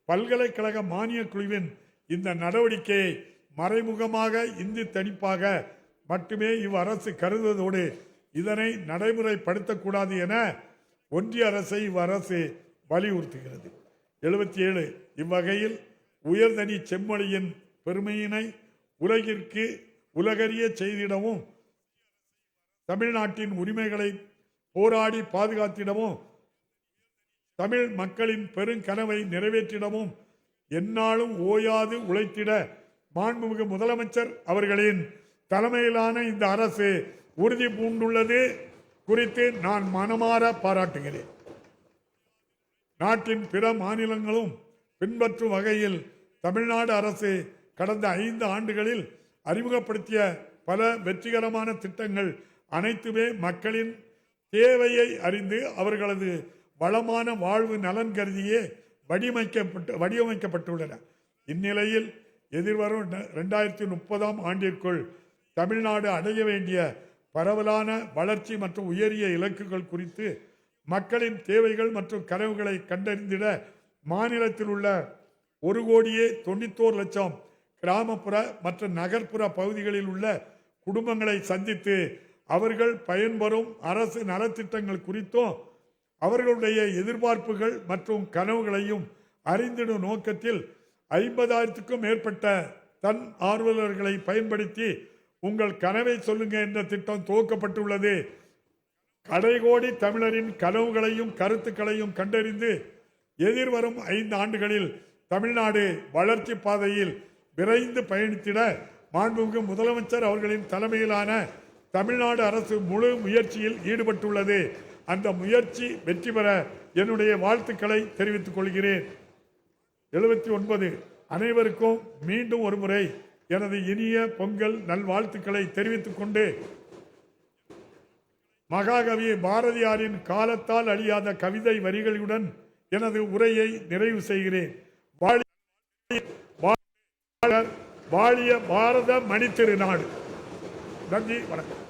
பல்கலைக்கழக மானிய குழுவின் இந்த நடவடிக்கையை மறைமுகமாக இந்தி தணிப்பாக மட்டுமே இவ்வரசு கருதுவதோடு இதனை நடைமுறைப்படுத்தக்கூடாது என ஒன்றிய அரசை இவ்வரசு வலியுறுத்துகிறது. 77 இவ்வகையில் உயர்தனி செம்மொழியின் பெருமையினை உலகறிய செய்திடவும் தமிழ்நாட்டின் உரிமைகளை போராடி பாதுகாத்திடவும் தமிழ் மக்களின் பெருங்கனவை நிறைவேற்றிடவும் எந்நாளும் ஓயாது உழைத்திட மாண்புமிகு முதலமைச்சர் அவர்களின் தலைமையிலான இந்த அரசு உறுதி பூண்டுள்ளது குறித்து நான் மனமாற பாராட்டுகிறேன். நாட்டின் பிற மாநிலங்களும் பின்பற்றும் வகையில் தமிழ்நாடு அரசு கடந்த 5 ஆண்டுகளில் அறிமுகப்படுத்திய பல வெற்றிகரமான திட்டங்கள் அனைத்துமே மக்களின் தேவையை அறிந்து அவர்களது வளமான வாழ்வு நலன் கருதியே வடிவமைக்கப்பட்டுள்ளன. இந்நிலையில் எதிர்வரும் 2030ஆம் ஆண்டிற்குள் தமிழ்நாடு அடைய வேண்டிய பரவலான வளர்ச்சி மற்றும் உயரிய இலக்குகள் குறித்து மக்களின் தேவைகள் மற்றும் கனவுகளை கண்டறிந்திட மாநிலத்தில் உள்ள 1,91,00,000 கிராமப்புற மற்றும் நகர்ப்புற பகுதிகளில் உள்ள குடும்பங்களை சந்தித்து அவர்கள் பயன்பெறும் அரசு நலத்திட்டங்கள் குறித்தும் அவர்களுடைய எதிர்பார்ப்புகள் மற்றும் கனவுகளையும் அறிந்திடும் நோக்கத்தில் 50,000க்கும் மேற்பட்ட தன் ஆர்வலர்களை பயன்படுத்தி உங்கள் கனவை சொல்லுங்க என்ற திட்டம் துவக்கப்பட்டுள்ளது. கடைகோடி தமிழரின் கனவுகளையும் கருத்துக்களையும் கண்டறிந்து எதிர்வரும் 5 ஆண்டுகளில் தமிழ்நாடு வளர்ச்சி பாதையில் விரைந்து பயணித்திட மாண்புமிகு முதலமைச்சர் அவர்களின் தலைமையிலான தமிழ்நாடு அரசு முழு முயற்சியில் ஈடுபட்டுள்ளது. அந்த முயற்சி வெற்றி பெற என்னுடைய வாழ்த்துக்களை தெரிவித்துக் கொள்கிறேன். 79 அனைவருக்கும் மீண்டும் ஒரு முறை எனது இனிய பொங்கல் நல்வாழ்த்துக்களை தெரிவித்துக் கொண்டு மகாகவி பாரதியாரின் காலத்தால் அழியாத கவிதை வரிகளுடன் எனது உரையை நிறைவு செய்கிறேன். வாழிய பாரத மணி திருநாடு. நன்றி, வணக்கம்.